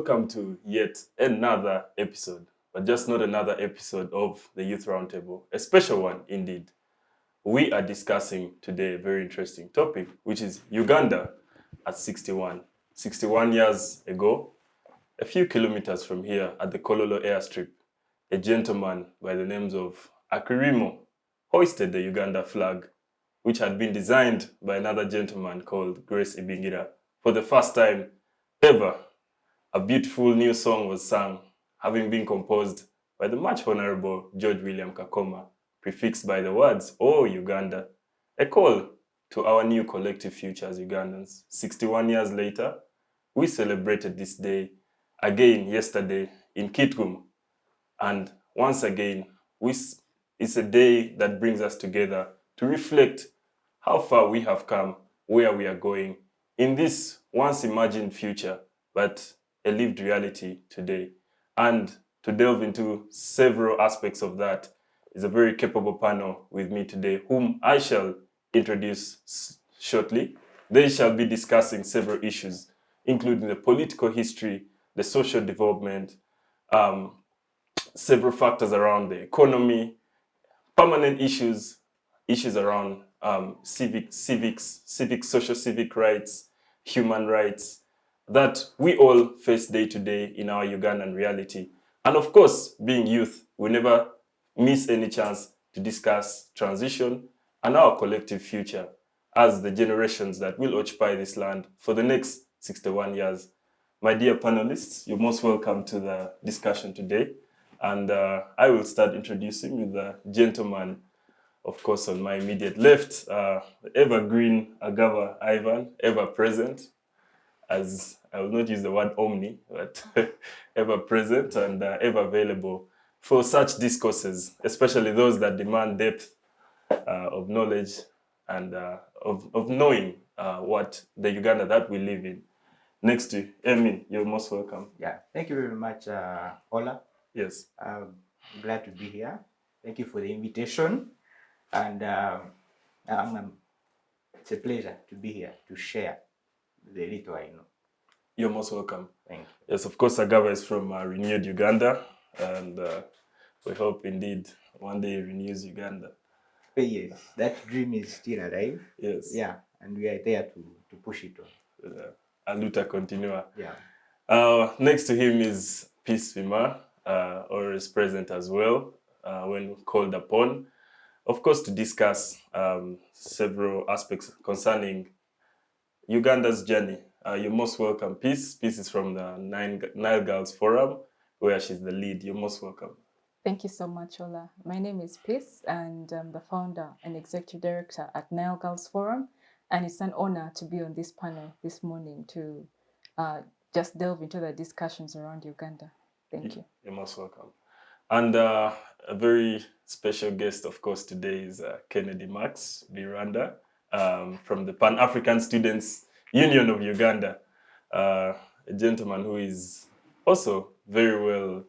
welcome to yet another episode, but just not another episode of the Youth Roundtable, a special one indeed. We are discussing today a very interesting topic, which is Uganda at 61. 61 years ago, a few kilometers from here at the Kololo airstrip, a gentleman by the names of Akirimo hoisted the Uganda flag, which had been designed by another gentleman called Grace Ibingira. For the first time ever, a beautiful new song was sung, having been composed by the much honorable George William Kakoma, prefixed by the words, "Oh Uganda," a call to our new collective future as Ugandans. 61 years later, we celebrated this day again yesterday in Kitgum. And once again, it's a day that brings us together to reflect how far we have come, where we are going in this once imagined future, but a lived reality today. And to delve into several aspects of that is a very capable panel with me today, whom I shall introduce shortly. They shall be discussing several issues, including the political history, the social development, several factors around the economy, permanent issues around social civic rights, human rights, that we all face day to day in our Ugandan reality. And of course, being youth, we never miss any chance to discuss transition and our collective future as the generations that will occupy this land for the next 61 years. My dear panelists, you're most welcome to the discussion today. And I will start introducing with the gentleman, of course, on my immediate left, evergreen Agaba Ivan, ever present, as I will not use the word omni, but ever present and ever available for such discourses, especially those that demand depth of knowledge and of knowing what the Uganda that we live in. Next to Emin, you're most welcome. Yeah, thank you very much, Olaa. Yes. I'm glad to be here. Thank you for the invitation. And it's a pleasure to be here to share the little I know. You're most welcome. Thank you. Yes, of course, Agaba is from Renewed Uganda, and we hope indeed one day he renews Uganda. Yes, that dream is still alive. Yes. Yeah, and we are there to push it on. Aluta continua. Yeah. Next to him is Pimer, always present as well when called upon. Of course, to discuss several aspects concerning Uganda's journey. You're most welcome, Peace. Peace is from the Nile Girls Forum, where she's the lead. You're most welcome. Thank you so much, Olaa. My name is Peace, and I'm the founder and executive director at Nile Girls Forum. And it's an honor to be on this panel this morning to just delve into the discussions around Uganda. Thank you. You're most welcome. And a very special guest, of course, today is Kennedy Max Bwiranda from the Pan-African Students Union of Uganda, a gentleman who is also very well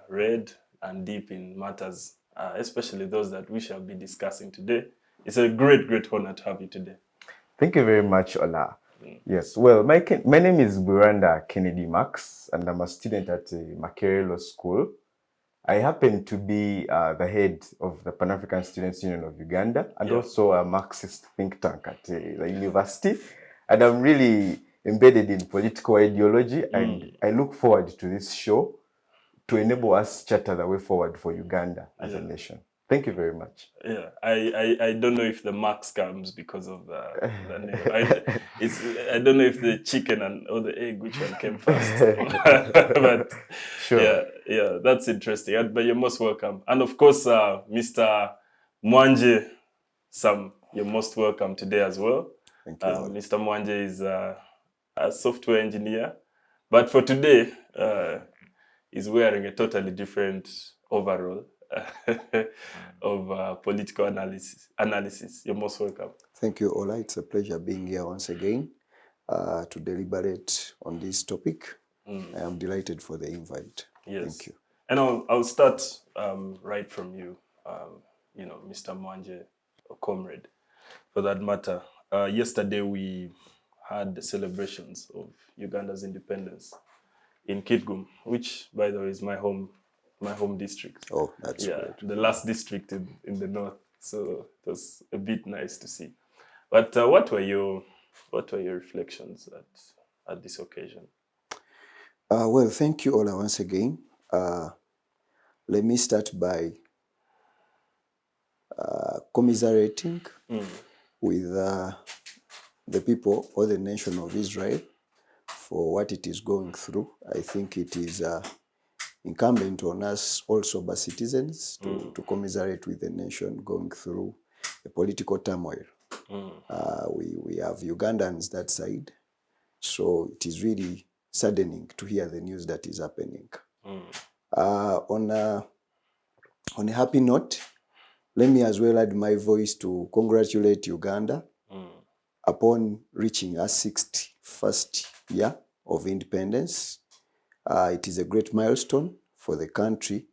read and deep in matters, especially those that we shall be discussing today. It's a great, great honor to have you today. Thank you very much, Olaa. Yes, well, my name is Bwiranda Kennedy Max, and I'm a student at Makerere Law School. I happen to be the head of the Pan-African Students Union of Uganda and also a Marxist think tank at the university. And I'm really embedded in political ideology, and I look forward to this show to enable us charter the way forward for Uganda as a nation. Thank you very much. Yeah, I don't know if the Max comes because of the name. I don't know if the chicken or the egg, which one came first. But sure. Yeah, that's interesting. But you're most welcome. And of course, Mr. Mwanje, you're most welcome today as well. Thank you. Mr. Mwanje is a software engineer, but for today, he's wearing a totally different overall of political analysis. You're most welcome. Thank you, Olaa. It's a pleasure being here once again to deliberate on this topic. I am delighted for the invite. Yes. Thank you. And I'll start right from you, Mr. Mwanje, or comrade, for that matter. Yesterday we had the celebrations of Uganda's independence. in Kitgum, which, by the way, is my home district. Oh, that's Yeah, great. the last district in the north. So it was a bit nice to see. But what were your reflections at this occasion? Well, thank you, Olaa, once again. Let me start by commiserating with the people or the nation of Israel for what it is going through. I think it is incumbent on us, all sober citizens, to commiserate with the nation going through a political turmoil. We have Ugandans that side, so it is really saddening to hear the news that is happening. On a happy note, let me as well add my voice to congratulate Uganda upon reaching our 61st year of independence. It is a great milestone for the country.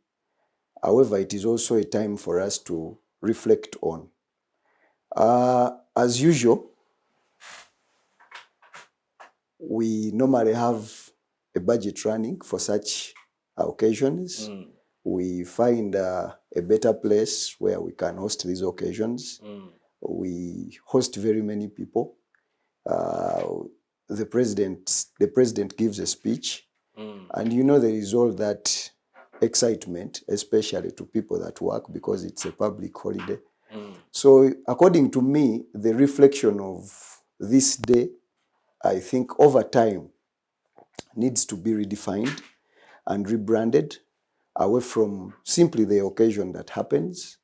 However, it is also a time for us to reflect on. As usual, we normally have a budget running for such occasions. We find a better place where we can host these occasions. We host very many people. The president gives a speech, and there is all that excitement, especially to people that work because it's a public holiday. So according to me, the reflection of this day, I think over time, needs to be redefined and rebranded away from simply the occasion that happens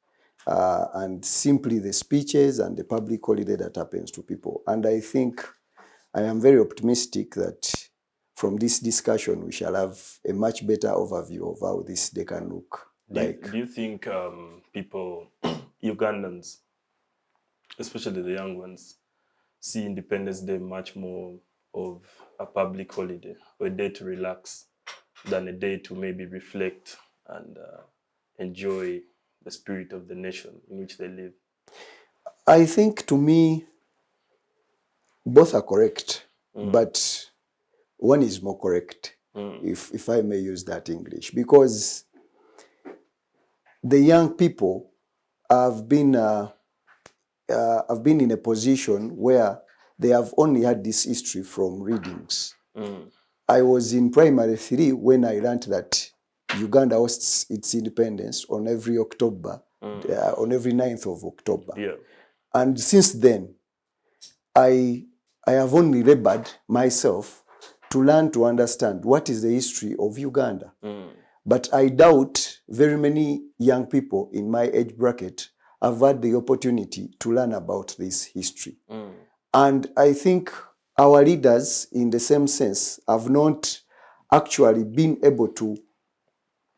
and simply the speeches and the public holiday that happens to people. And I think I am very optimistic that from this discussion, we shall have a much better overview of how this day can look like. Do you think people, Ugandans, especially the young ones, see Independence Day much more of a public holiday or a day to relax than a day to maybe reflect and enjoy the spirit of the nation in which they live? I think, to me, both are correct, but one is more correct, if I may use that English, because the young people have been in a position where they have only had this history from readings. I was in primary 3 when I learned that Uganda hosts its independence on every October, on every 9th of October. Yeah. And since then, I have only labored myself to learn to understand what is the history of Uganda. But I doubt very many young people in my age bracket have had the opportunity to learn about this history. And I think our leaders, in the same sense, have not actually been able to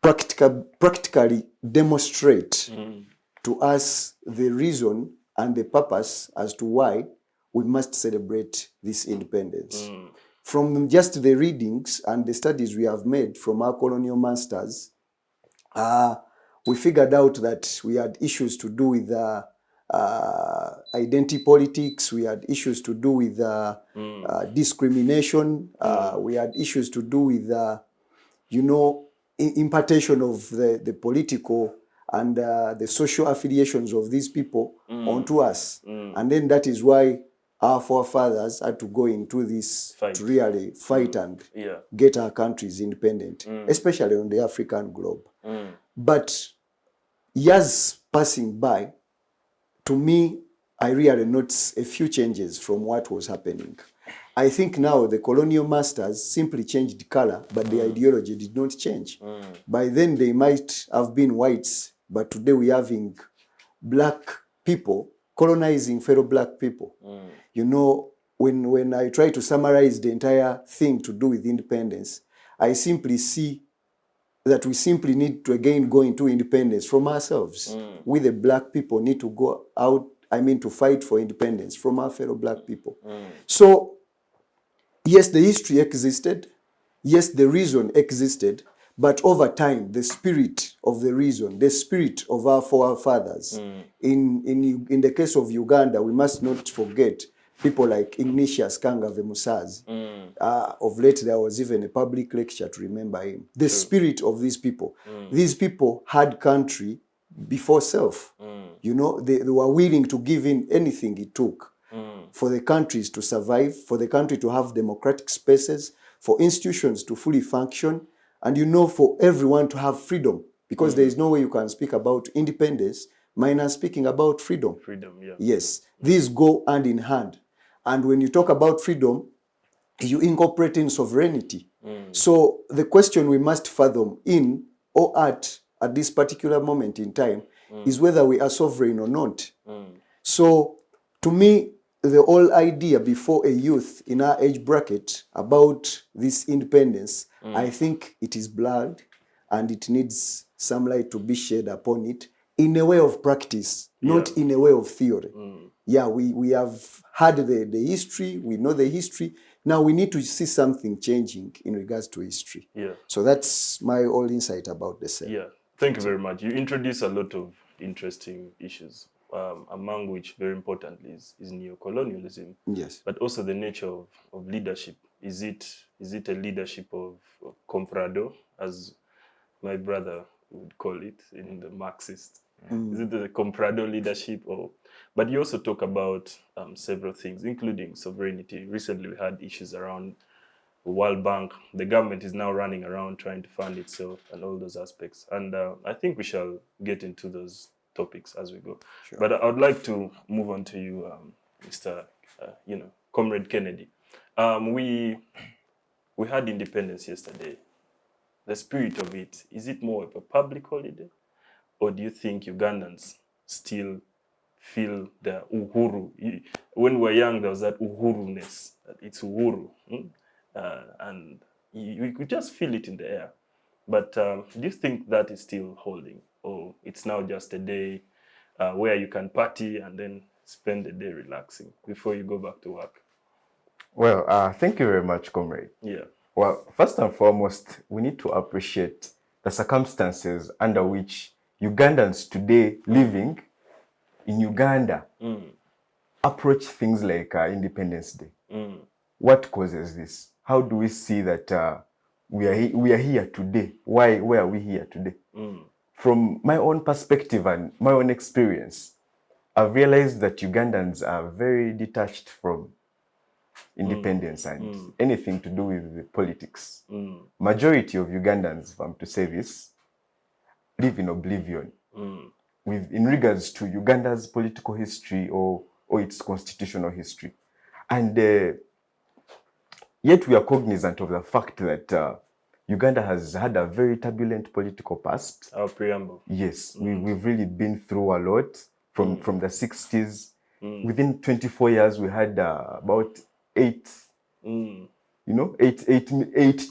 practically demonstrate to us the reason and the purpose as to why we must celebrate this independence. From just the readings and the studies we have made from our colonial masters, we figured out that we had issues to do with identity politics, we had issues to do with discrimination, we had issues to do with, impartation of the political and the social affiliations of these people onto us. And then that is why our forefathers had to go into this to really fight and get our countries independent, especially on the African globe. But years passing by, to me, I really noticed a few changes from what was happening. I think now the colonial masters simply changed color, but the ideology did not change. By then they might have been whites, but today we're having black people colonizing fellow black people. When I try to summarize the entire thing to do with independence, I simply see that we simply need to again go into independence from ourselves. We the black people need to go out, to fight for independence from our fellow black people. So, yes, the history existed. Yes, the reason existed. But over time, the spirit of the reason, the spirit of our forefathers, in the case of Uganda, we must not forget people like Ignatius Kangave Musazi. Of late, there was even a public lecture to remember him. The spirit of these people. These people had country before self. You know, they were willing to give in anything it took for the countries to survive, for the country to have democratic spaces, for institutions to fully function, and, you know, for everyone to have freedom. Because there is no way you can speak about independence minus speaking about freedom. Freedom, yeah. Yes, these go hand in hand. And when you talk about freedom, you incorporate in sovereignty. So the question we must fathom in or at this particular moment in time is whether we are sovereign or not. So to me, the whole idea before a youth in our age bracket about this independence, I think it is blurred and it needs some light to be shed upon it in a way of practice, not in a way of theory. Yeah, we have had the history, we know the history. Now we need to see something changing in regards to history. Yeah. So that's my whole insight about the same. Yeah, thank you very much. You introduce a lot of interesting issues, among which, very importantly, is neocolonialism. Yes. But also the nature of leadership. Is it a leadership of comprado, as my brother would call it in the Marxist? Is it the comprado leadership? But you also talk about several things, including sovereignty. Recently, we had issues around the World Bank. The government is now running around trying to fund itself and all those aspects. And I think we shall get into those topics as we go. Sure. But I would like to move on to you, Mr. Comrade Kennedy. We had independence yesterday. The spirit of it, is it more of a public holiday? Or do you think Ugandans still feel the uhuru? When we were young, there was that uhuru-ness. It's uhuru. And you could just feel it in the air. But do you think that is still holding? Or it's now just a day where you can party and then spend the day relaxing before you go back to work? Well, thank you very much, comrade. Yeah. Well, first and foremost, we need to appreciate the circumstances under which Ugandans today living in Uganda approach things like Independence Day. What causes this? How do we see that we are here today? Why are we here today? From my own perspective and my own experience, I've realized that Ugandans are very detached from independence and anything to do with politics. Majority of Ugandans, if I'm to say this, live in oblivion in regards to Uganda's political history or its constitutional history. And yet we are cognizant of the fact that Uganda has had a very turbulent political past. Our preamble. Yes, we've really been through a lot from the 60s. Within 24 years, we had about eight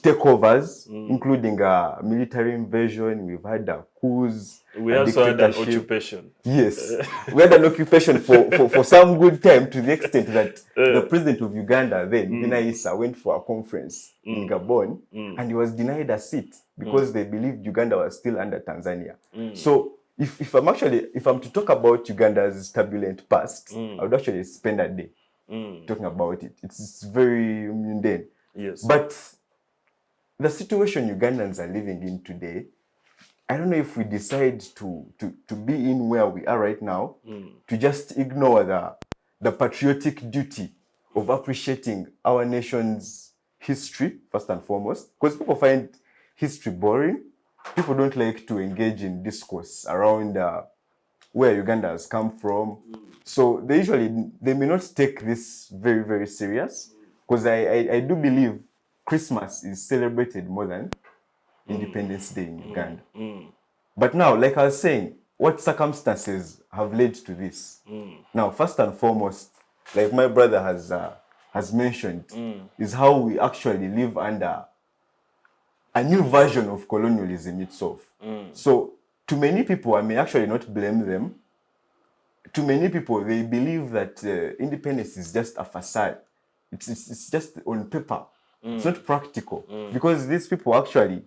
takeovers, including military invasion. We've had coups. We also had an occupation. Yes, we had an occupation for some good time, to the extent that the president of Uganda then, Binaisa, went for a conference in Gabon, and he was denied a seat because they believed Uganda was still under Tanzania. So if I'm to talk about Uganda's turbulent past, I would actually spend a day talking about it. It's very mundane. Yes. But the situation Ugandans are living in today, I don't know if we decide to be in where we are right now, to just ignore the patriotic duty of appreciating our nation's history, first and foremost, because people find history boring. People don't like to engage in discourse around where Uganda has come from. So they may not take this very, very serious, because I do believe Christmas is celebrated more than Independence Day in Uganda. But now, like I was saying, what circumstances have led to this? Now, first and foremost, like my brother has mentioned, is how we actually live under a new version of colonialism itself. So, to many people, I may actually not blame them. To many people, they believe that independence is just a facade. It's just on paper. It's not practical. Because these people actually,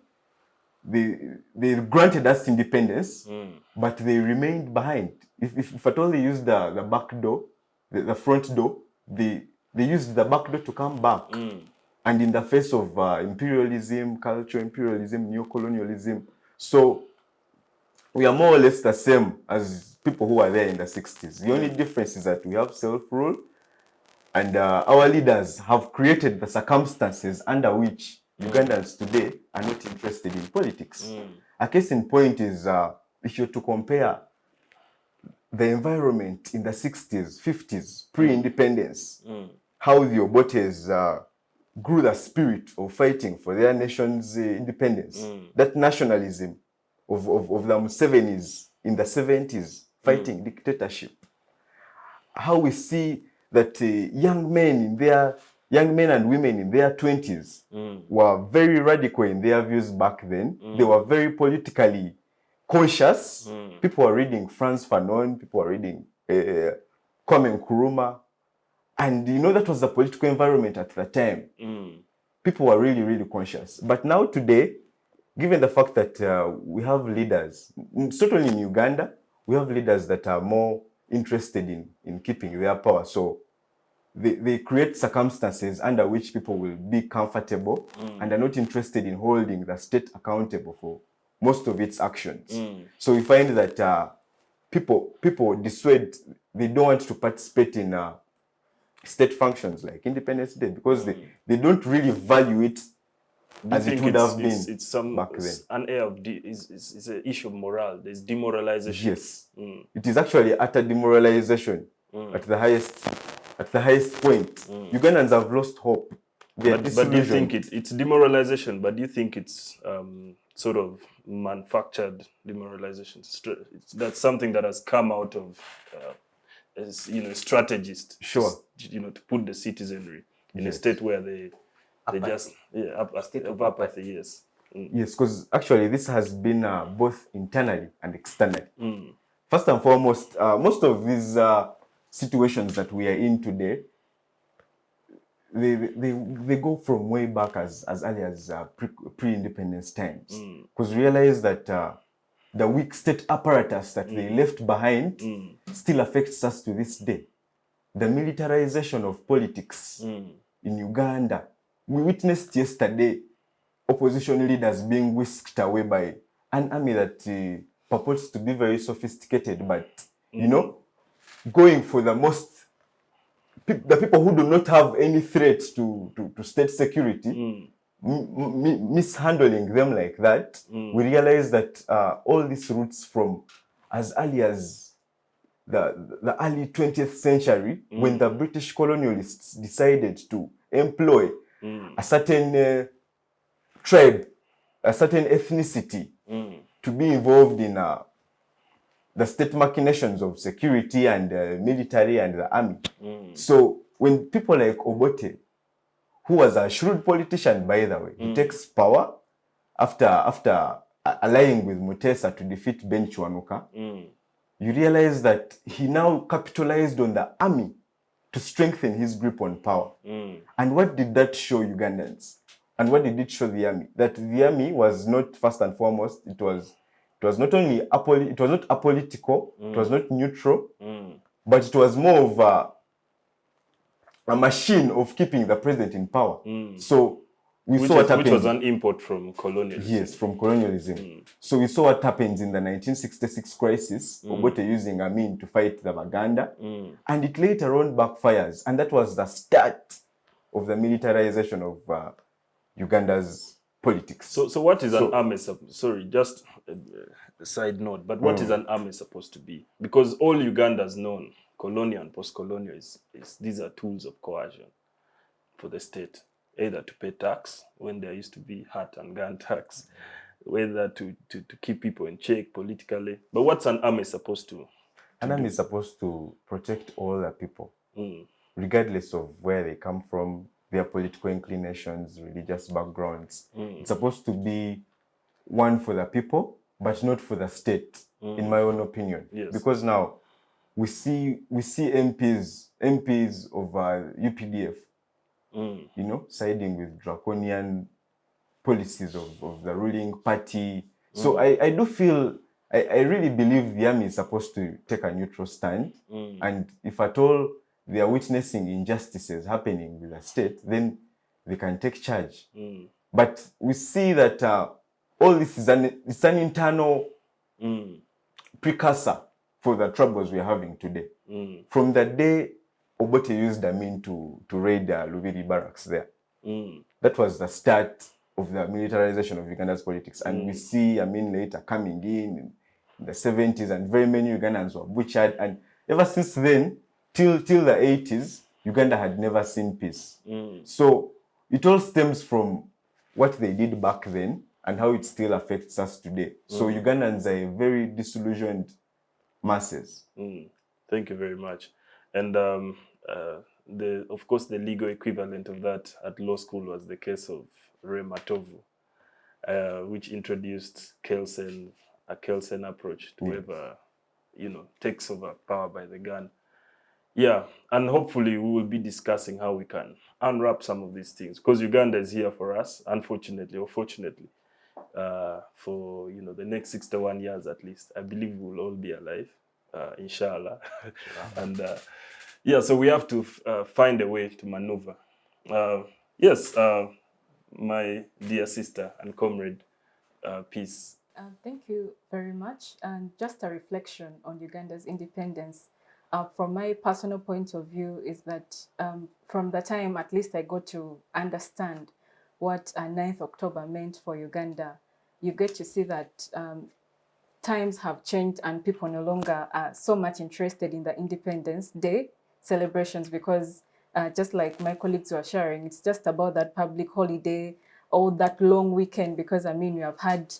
they granted us independence, but they remained behind. If at all they used the back door, the front door, they they used the back door to come back. And in the face of imperialism, cultural imperialism, neo-colonialism. So we are more or less the same as people who were there in the 60s. The only difference is that we have self-rule, and our leaders have created the circumstances under which Ugandans today are not interested in politics. A case in point is if you're to compare the environment in the 60s, 50s, pre-independence, how the Obotes grew the spirit of fighting for their nation's independence. That nationalism of the Museveni's in the 70s, fighting dictatorship. How we see that young men and women in their 20s were very radical in their views back then. They were very politically conscious. People were reading Frantz Fanon, people were reading Kwame Nkrumah. And you know, that was the political environment at the time. People were really, really conscious. But now today, given the fact that we have leaders, certainly in Uganda, we have leaders that are more interested in keeping their power. So they create circumstances under which people will be comfortable and are not interested in holding the state accountable for most of its actions. So we find that people dissuade, they don't want to participate in state functions like Independence Day because they don't really value it as it would have been it's some, back then. An air of it's an issue of morale. There's demoralization. Yes, it is actually utter demoralization at the highest point. Ugandans have lost hope. But do you think it's demoralization? But do you think it's sort of manufactured demoralization? That's something that has come out of as strategists. Sure. To put the citizenry in a state where they just apathy. Yes. Yes, because actually this has been both internally and externally. First and foremost, most of these situations that we are in today, they go from way back as early as pre-independence times. Because realize that the weak state apparatus that they left behind still affects us to this day. The militarization of politics in Uganda. We witnessed yesterday opposition leaders being whisked away by an army that purports to be very sophisticated, but going for the people who do not have any threat to state security, mishandling them like that. We realize that all these roots from as early as the early 20th century, when the British colonialists decided to employ a certain tribe, a certain ethnicity to be involved in the state machinations of security and military and the army. So when people like Obote, who was a shrewd politician, by the way, he takes power after allying with Mutesa to defeat Ben Chwanuka, you realize that he now capitalized on the army to strengthen his grip on power. And what did that show Ugandans? And what did it show the army? That the army was not, first and foremost, it was not only it was not apolitical, it was not neutral, but it was more of a machine of keeping the president in power. So we saw what happened. Which was an import from colonialism. Yes, from colonialism. So we saw what happens in the 1966 crisis, Obote using a mean to fight the Baganda, and it later on backfires, and that was the start of the militarization of Uganda's politics. So what is an army? Sorry, just a side note, but what is an army supposed to be? Because all Uganda's known, colonial and post-colonial, is these are tools of coercion for the state. Either to pay tax when there used to be hat and gun tax, whether to keep people in check politically. But what's an army supposed to An army is supposed to protect all the people, regardless of where they come from, their political inclinations, religious backgrounds. It's supposed to be one for the people, but not for the state, in my own opinion. Yes. Because now we see MPs of UPDF, siding with draconian policies of the ruling party. So I do feel, I really believe the army is supposed to take a neutral stand. And if at all they are witnessing injustices happening with the state, then they can take charge. But we see that all this is it's an internal precursor for the troubles we are having today. From the day Obote used Amin to raid Lubiri barracks there, that was the start of the militarization of Uganda's politics. And we see Amin later coming in the 70s, and very many Ugandans were butchered. And ever since then, till the 80s, Uganda had never seen peace. So it all stems from what they did back then and how it still affects us today. So Ugandans are a very disillusioned masses. Thank you very much. And of course, the legal equivalent of that at law school was the case of Rema Tovu, which introduced a Kelsen approach to whoever, takes over power by the gun. Yeah, and hopefully we will be discussing how we can unwrap some of these things, because Uganda is here for us, unfortunately or fortunately, for the next 61 years at least. I believe we will all be alive, inshallah. And so we have to find a way to maneuver. Yes, my dear sister and comrade, Peace. Thank you very much. And just a reflection on Uganda's independence. From my personal point of view is that from the time at least I got to understand what 9th October meant for Uganda, you get to see that times have changed and people no longer are so much interested in the Independence Day celebrations, because just like my colleagues were sharing, it's just about that public holiday or that long weekend, because I mean, you have had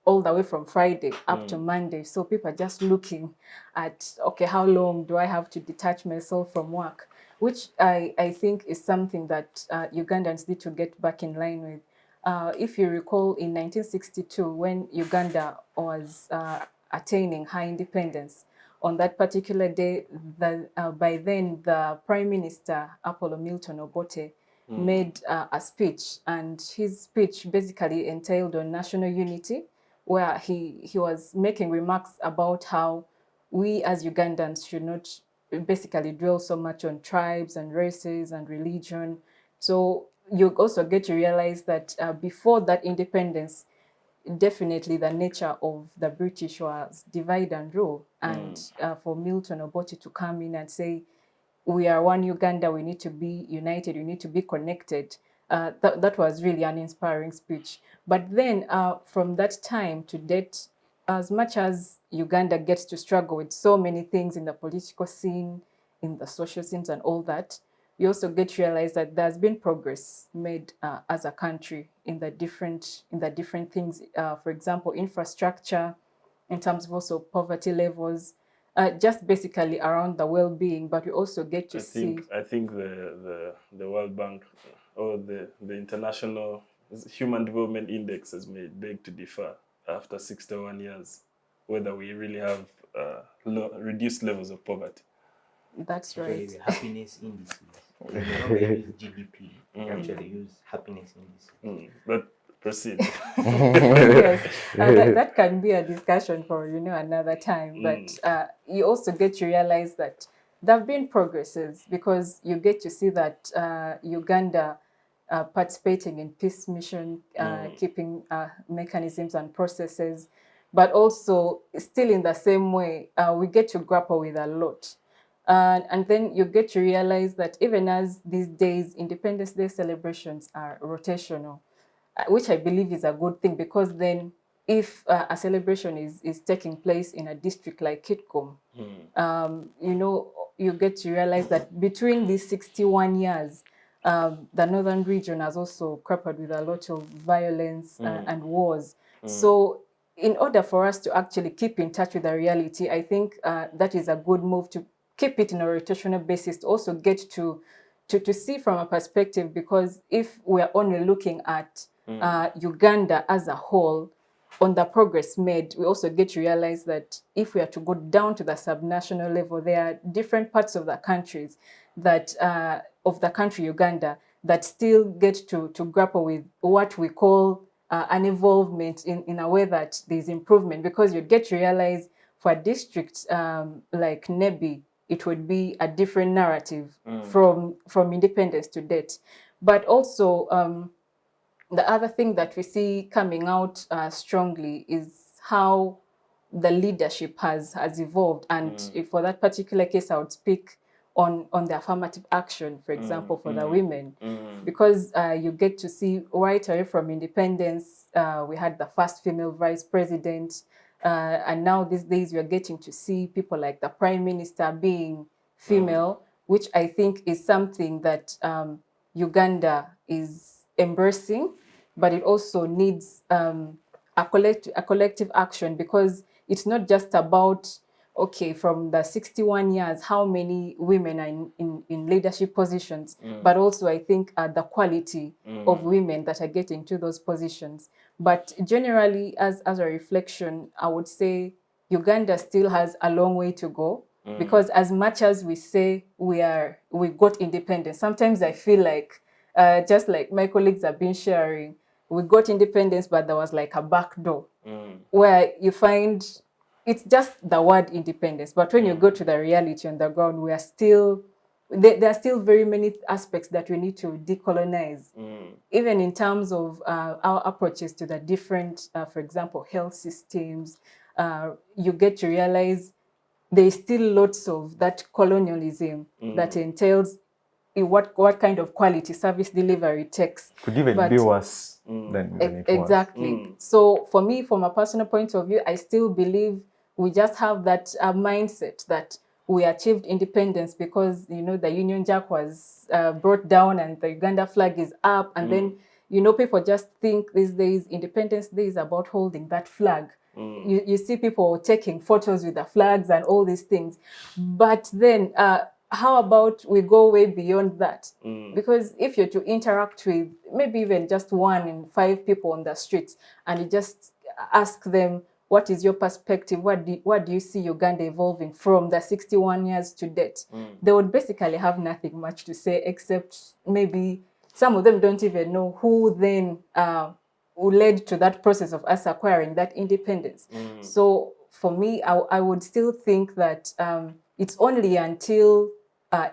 all the way from Friday up to Monday. So people are just looking at, okay, how long do I have to detach myself from work? Which I think is something that Ugandans need to get back in line with. If you recall, in 1962, when Uganda was attaining high independence, on that particular day, by then the Prime Minister, Apollo Milton Obote, made a speech, and his speech basically entailed on national unity, where he was making remarks about how we as Ugandans should not basically dwell so much on tribes and races and religion. So you also get to realize that before that independence, definitely the nature of the British was divide and rule. And for Milton Obote to come in and say, we are one Uganda, we need to be united, we need to be connected. That was really an inspiring speech. But then from that time to date, as much as Uganda gets to struggle with so many things in the political scene, in the social scenes and all that, you also get to realize that there's been progress made as a country in the different things. For example, infrastructure, in terms of also poverty levels, just basically around the well-being. But we also get to see. I think the World Bank or the International Human Development Index has made beg to differ after 61 years, whether we really have reduced levels of poverty. That's right. The happiness indices. They no longer use GDP. They actually use happiness indices. But proceed. Yes, that can be a discussion for another time. But you also get to realize that there have been progresses, because you get to see that Uganda participating in peace mission, keeping mechanisms and processes, but also still in the same way, we get to grapple with a lot. And then you get to realize that even as these days, Independence Day celebrations are rotational, which I believe is a good thing, because then if a celebration is taking place in a district like Kitgum, you get to realize that between these 61 years, the northern region has also grappled with a lot of violence and wars. So in order for us to actually keep in touch with the reality, I think that is a good move, to keep it in a rotational basis, to also get to see from a perspective, because if we're only looking at Uganda as a whole, on the progress made, we also get to realize that if we are to go down to the subnational level, there are different parts of the countries that of the country Uganda that still get to grapple with what we call an involvement in a way that there's improvement, because you get to realize for a district like Nebi, it would be a different narrative from independence to date. But also, the other thing that we see coming out strongly is how the leadership has evolved. And if for that particular case, I would speak on the affirmative action, for example, for the women, because you get to see right away from independence, we had the first female vice president, and now these days we are getting to see people like the prime minister being female, which I think is something that Uganda is embracing, but it also needs a collective action, because it's not just about, okay, from the 61 years, how many women are in leadership positions, but also I think the quality of women that are getting to those positions. But generally, as a reflection, I would say Uganda still has a long way to go, because as much as we say we got independence, sometimes I feel like, just like my colleagues have been sharing, we got independence, but there was like a back door where you find it's just the word independence. But when you go to the reality on the ground, we are still, there are still very many aspects that we need to decolonize, even in terms of our approaches to the different, for example, health systems. You get to realize there's still lots of that colonialism that entails what kind of quality service delivery takes. Could even be worse than it was. Exactly. So for me, from a personal point of view, I still believe we just have that mindset that we achieved independence because, you know, the Union Jack was brought down and the Uganda flag is up. And then, you know, people just think these days Independence Day is about holding that flag. You see people taking photos with the flags and all these things. But then how about we go way beyond that? Because if you're to interact with maybe even just 1 in 5 people on the streets, and you just ask them, what is your perspective? What do you see Uganda evolving from the 61 years to date? They would basically have nothing much to say, except maybe some of them don't even know who then who led to that process of us acquiring that independence. So for me, I would still think that it's only until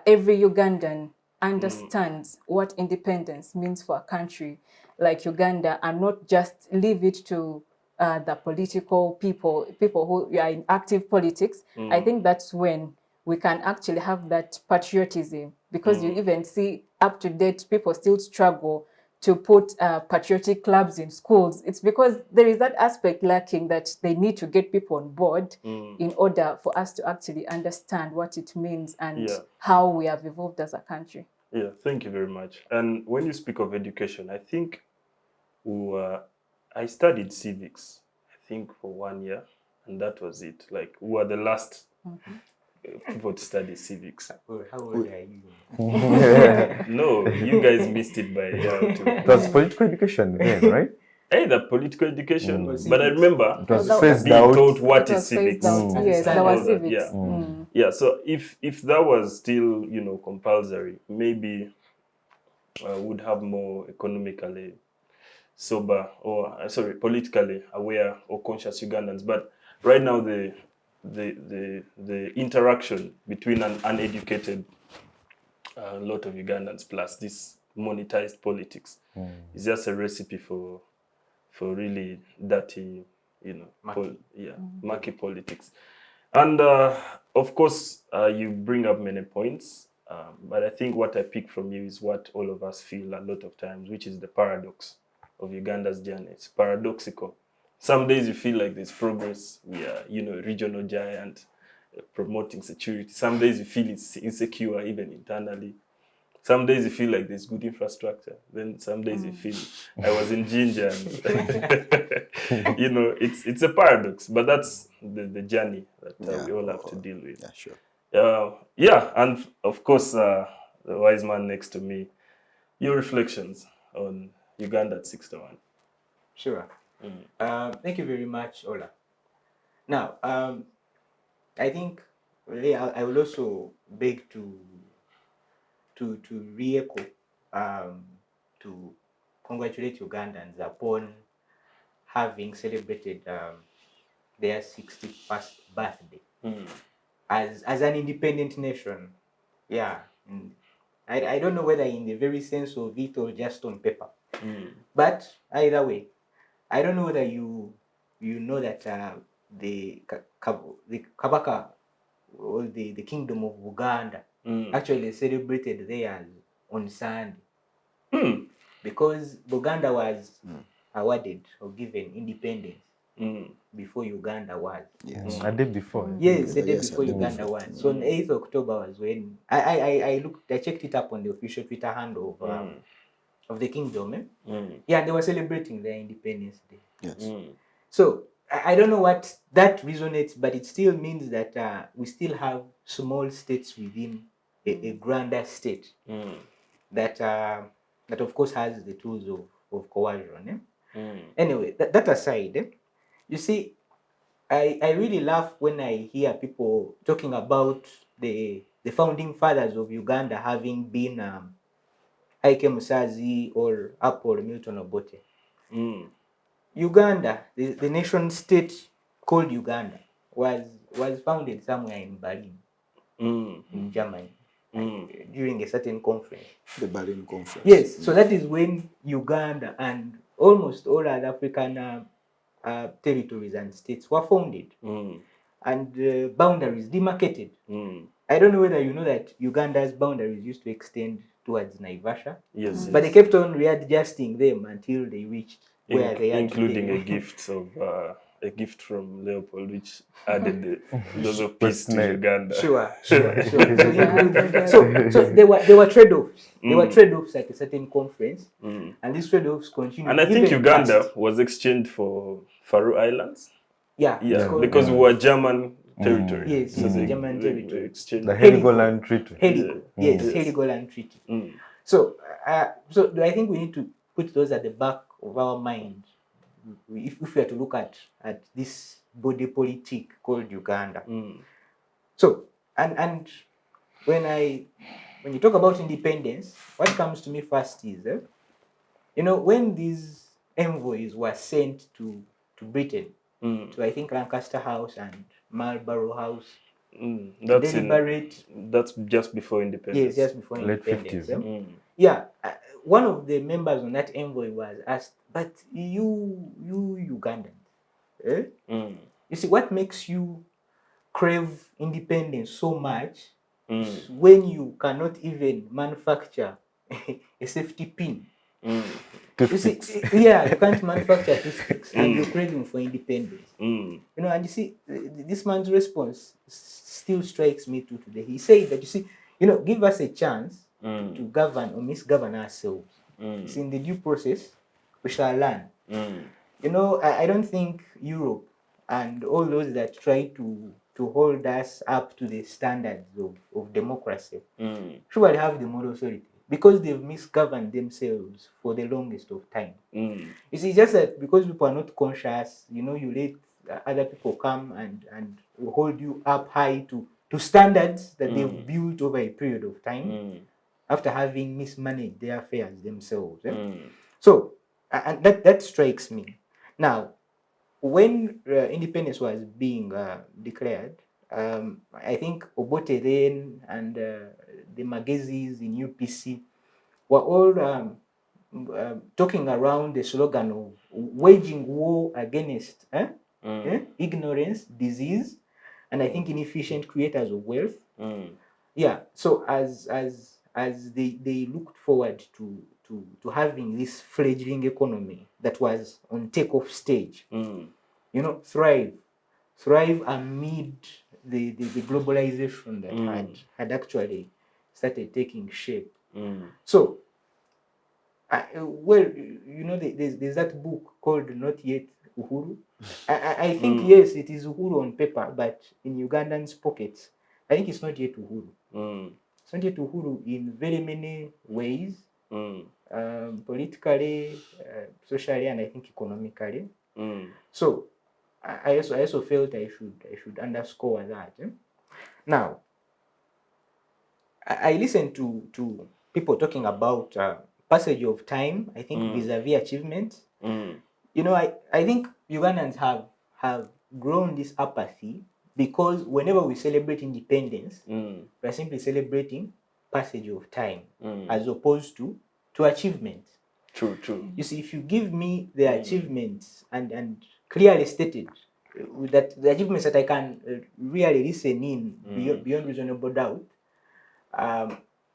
every Ugandan understands what independence means for a country like Uganda, and not just leave it to the political people who are in active politics. I think that's when we can actually have that patriotism, because you even see up to date people still struggle to put patriotic clubs in schools. It's because there is that aspect lacking, that they need to get people on board in order for us to actually understand what it means and how we have evolved as a country. Yeah, thank you very much. And when you speak of education, I think I studied civics, I think for 1 year, and that was it. Like, we were the last people to study civics. How old are you? No, you guys missed it by a year or 2. It was political education then, right? Either political education, but I remember It was that phased being out. taught what It is was phased civics. out. Yes, there all was that, civics. Yeah, so if that was still, you know, compulsory, maybe would have more economically sober, or politically aware or conscious Ugandans. But right now, the interaction between an uneducated lot of Ugandans plus this monetized politics is just a recipe for really dirty, you know, murky politics. And of course, you bring up many points, but I think what I pick from you is what all of us feel a lot of times, which is the paradox of Uganda's journey. It's paradoxical. Some days you feel like there's progress. We are, you know, a regional giant promoting security. Some days you feel it's insecure, even internally. Some days you feel like there's good infrastructure. Then some days you feel I was in Ginger. And, you know, it's a paradox, but that's the journey that we all have to deal with. Yeah, sure. And of course, the wise man next to me, your reflections on Uganda at 61. Sure. Thank you very much, Olaa. Now, I think really I will also beg to re-echo to congratulate Ugandans upon having celebrated their 61st birthday. as an independent nation. Yeah. And I don't know whether in the very sense of it or just on paper. But either way, I don't know whether you know that the Kabaka or the kingdom of Uganda actually celebrated theirs on Sunday. Because Buganda was awarded or given independence before Uganda was. Yes. A day before. Yes, the day Yes, before a day Uganda before. was. So on 8th October was when I checked it up on the official Twitter handle of the kingdom. Yeah, they were celebrating their Independence Day. Yes. So I don't know what that resonates, but it still means that we still have small states within a grander state that of course has the tools of coercion. Anyway, that aside, you see, I really laugh when I hear people talking about the founding fathers of Uganda having been Ike Musazi or Apple Milton Obote. Uganda, the nation state called Uganda, was founded somewhere in Berlin, in Germany, during a certain conference. The Berlin Conference. Yes, so that is when Uganda and almost all other African territories and states were founded and boundaries demarcated. I don't know whether you know that Uganda's boundaries used to extend towards Naivasha. Yes. But they kept on readjusting them until they reached where they are including today. a gift from Leopold, which added the laws of peace to Nile. Uganda. Sure. So there were trade-offs. There were trade-offs at a certain conference, and these trade-offs continued. And I think even Uganda past. was exchanged for Faroe Islands. Yeah, it's Yeah, called, because we were German territory. Yes, So it's they, German they territory. exchanged. The Heligoland Treaty. Heligo, yes, Yes. Heligoland Treaty. So I think we need to put those at the back of our mind if we are to look at this body politic called Uganda. So and when you talk about independence, what comes to me first is when these envoys were sent to Britain, to I think Lancaster House and Marlborough House, to deliberate. That's just before independence. Yes, just before Late independence. 50s. Yeah, one of the members on that envoy was asked, but you Ugandans, you see, what makes you crave independence so much when you cannot even manufacture a safety pin? You see, yeah, you can't manufacture toothpicks and you're craving for independence. And you see, this man's response still strikes me to today. He said that, you see, give us a chance to govern or misgovern ourselves. You see, in the due process, we shall learn. I don't think Europe and all those that try to hold us up to the standards of democracy should have the moral authority, because they've misgoverned themselves for the longest of time. You see, just that because people are not conscious, you let other people come and hold you up high to standards that they've built over a period of time after having mismanaged their affairs themselves. So, and that strikes me. Now, when independence was being declared, I think Obote then and the Magezis in UPC were all talking around the slogan of waging war against ignorance, disease, and I think inefficient creators of wealth. Yeah. So as they looked forward to having this fledgling economy that was on takeoff stage, thrive amid the globalization that had actually started taking shape. So, there's that book called Not Yet Uhuru. I think, yes, it is Uhuru on paper, but in Ugandan's pockets, I think it's not yet Uhuru. It's not yet Uhuru in very many ways, politically, socially, and I think economically. So, I also felt I should underscore that. Now, I listened to people talking about passage of time, I think vis-a-vis achievement. I think Ugandans have grown this apathy because whenever we celebrate independence, we are simply celebrating passage of time as opposed to achievements. True. You see, if you give me the achievements and clearly stated that the achievements that I can really listen in beyond reasonable doubt,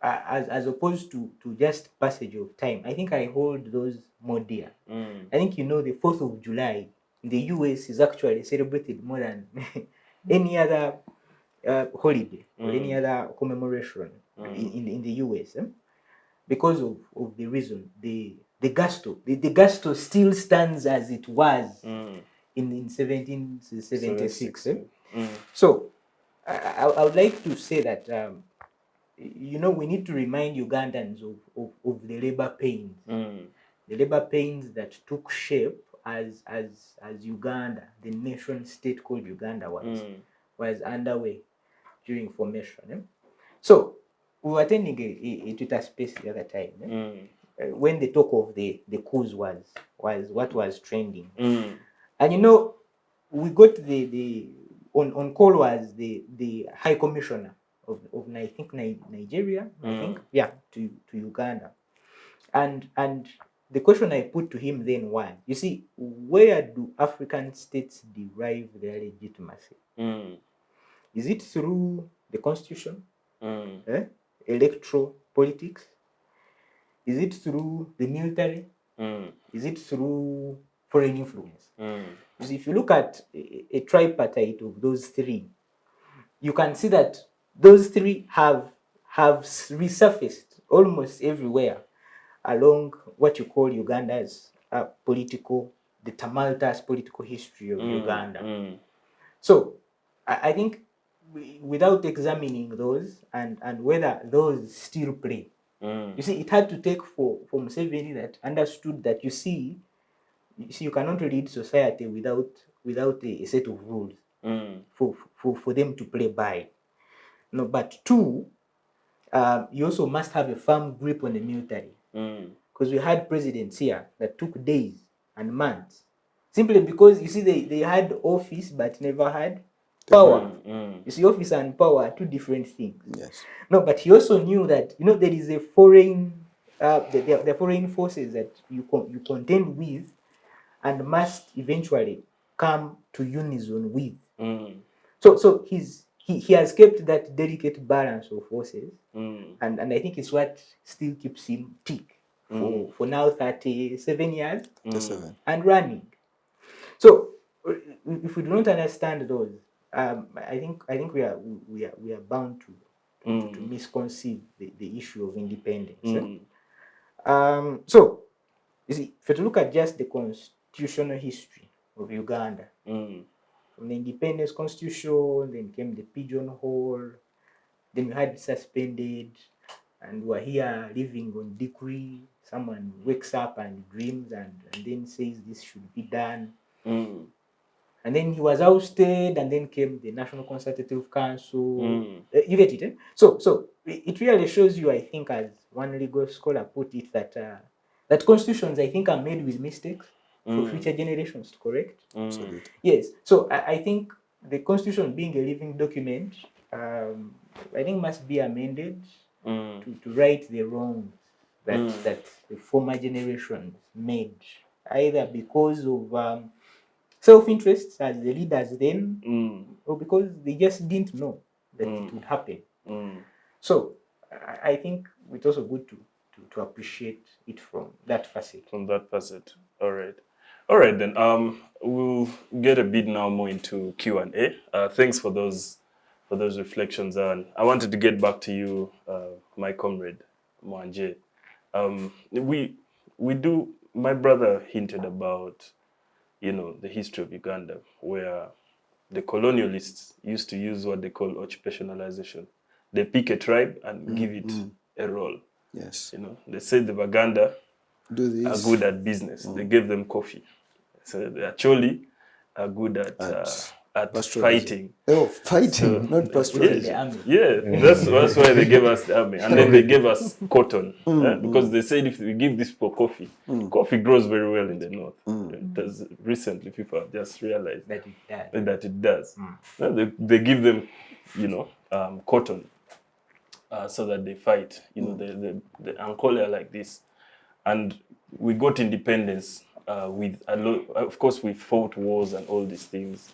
as opposed to just passage of time, I think I hold those more dear. I think the 4th of July in the US is actually celebrated more than any other holiday or any other commemoration in the US, because of the reason the gusto still stands as it was in 1776. So I would like to say that we need to remind Ugandans of the labor pains, the labor pains that took shape as Uganda, the nation state called Uganda, was underway during formation. So we were attending a Twitter space the other time when the talk of the coups was what was trending, and we got the on call was the High Commissioner of I think Nigeria, to Uganda, and the question I put to him then was, you see, where do African states derive their legitimacy? Is it through the constitution, electoral politics? Is it through the military? Is it through foreign influence? Because if you look at a tripartite of those three, you can see that those three have resurfaced almost everywhere along what you call Uganda's the tumultuous political history of Uganda. So I think without examining those and whether those still play, you see, it had to take for Museveni that understood that you see you cannot lead society without a set of rules for them to play by. No, but two, you also must have a firm grip on the military, because we had presidents here that took days and months simply because you see they had office but never had power. You see, office and power are two different things. Yes. No, but he also knew that there is a foreign the foreign forces that you contend with and must eventually come to unison with. So he has kept that delicate balance of forces, and I think it's what still keeps him tick for now 37 years and running. So if we do not understand those, I think we are bound to misconceive the issue of independence. So you see, if you look at just the constitutional history of Uganda, from the independence constitution, then came the pigeonhole, then we had suspended, and we're here living on decree. Someone wakes up and dreams and then says this should be done. And then he was ousted, and then came the National Consultative Council. You get it? Eh? So it really shows you, I think, as one legal scholar put it, that constitutions, I think, are made with mistakes for future generations to correct. Yes. So I think the constitution, being a living document, I think must be amended to right the wrongs that the former generations made, either because of self-interest as the leaders then, or because they just didn't know that it would happen. So I think it's also good to appreciate it from that facet. All right then. We'll get a bit now more into Q&A. Thanks for those reflections, and I wanted to get back to you, my comrade Mwanje. My brother hinted about the history of Uganda, where the colonialists used to use what they call occupationalization. They pick a tribe and give it a role. Yes. They said the Baganda are good at business. They gave them coffee. So the Acholi are good at at Pastoralism. fighting. Oh, fighting, not pastoralism. The army. Yeah, that's why they gave us the army. And then they gave us cotton. Because they said if we give these people coffee, coffee grows very well in the north. Recently, people have just realized That it does. that it does. They give them, cotton so that they fight. The Ankolia like this. And we got independence with a lot. Of course, we fought wars and all these things.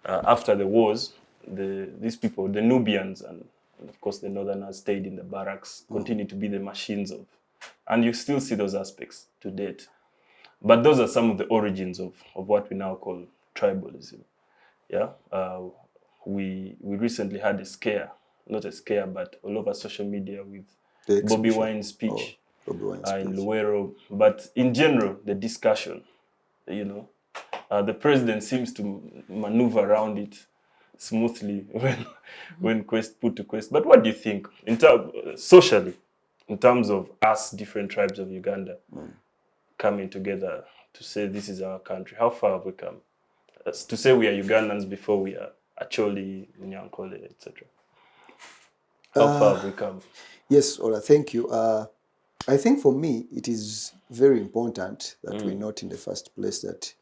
After the wars, these people, the Nubians and of course the Northerners, stayed in the barracks, continued to be the machines of, and you still see those aspects to date. But those are some of the origins of what we now call tribalism. Yeah, we recently had a scare, not a scare, but all over social media with Bobby Wine's speech. In Luero, but in general, the discussion, the president seems to maneuver around it smoothly when put to question. But what do you think, socially, in terms of us, different tribes of Uganda, coming together to say this is our country? How far have we come? To say we are Ugandans before we are Acholi, Nyankole, etc. How far have we come? Yes, Ola, thank you. I think for me, it is very important that we note in the first place that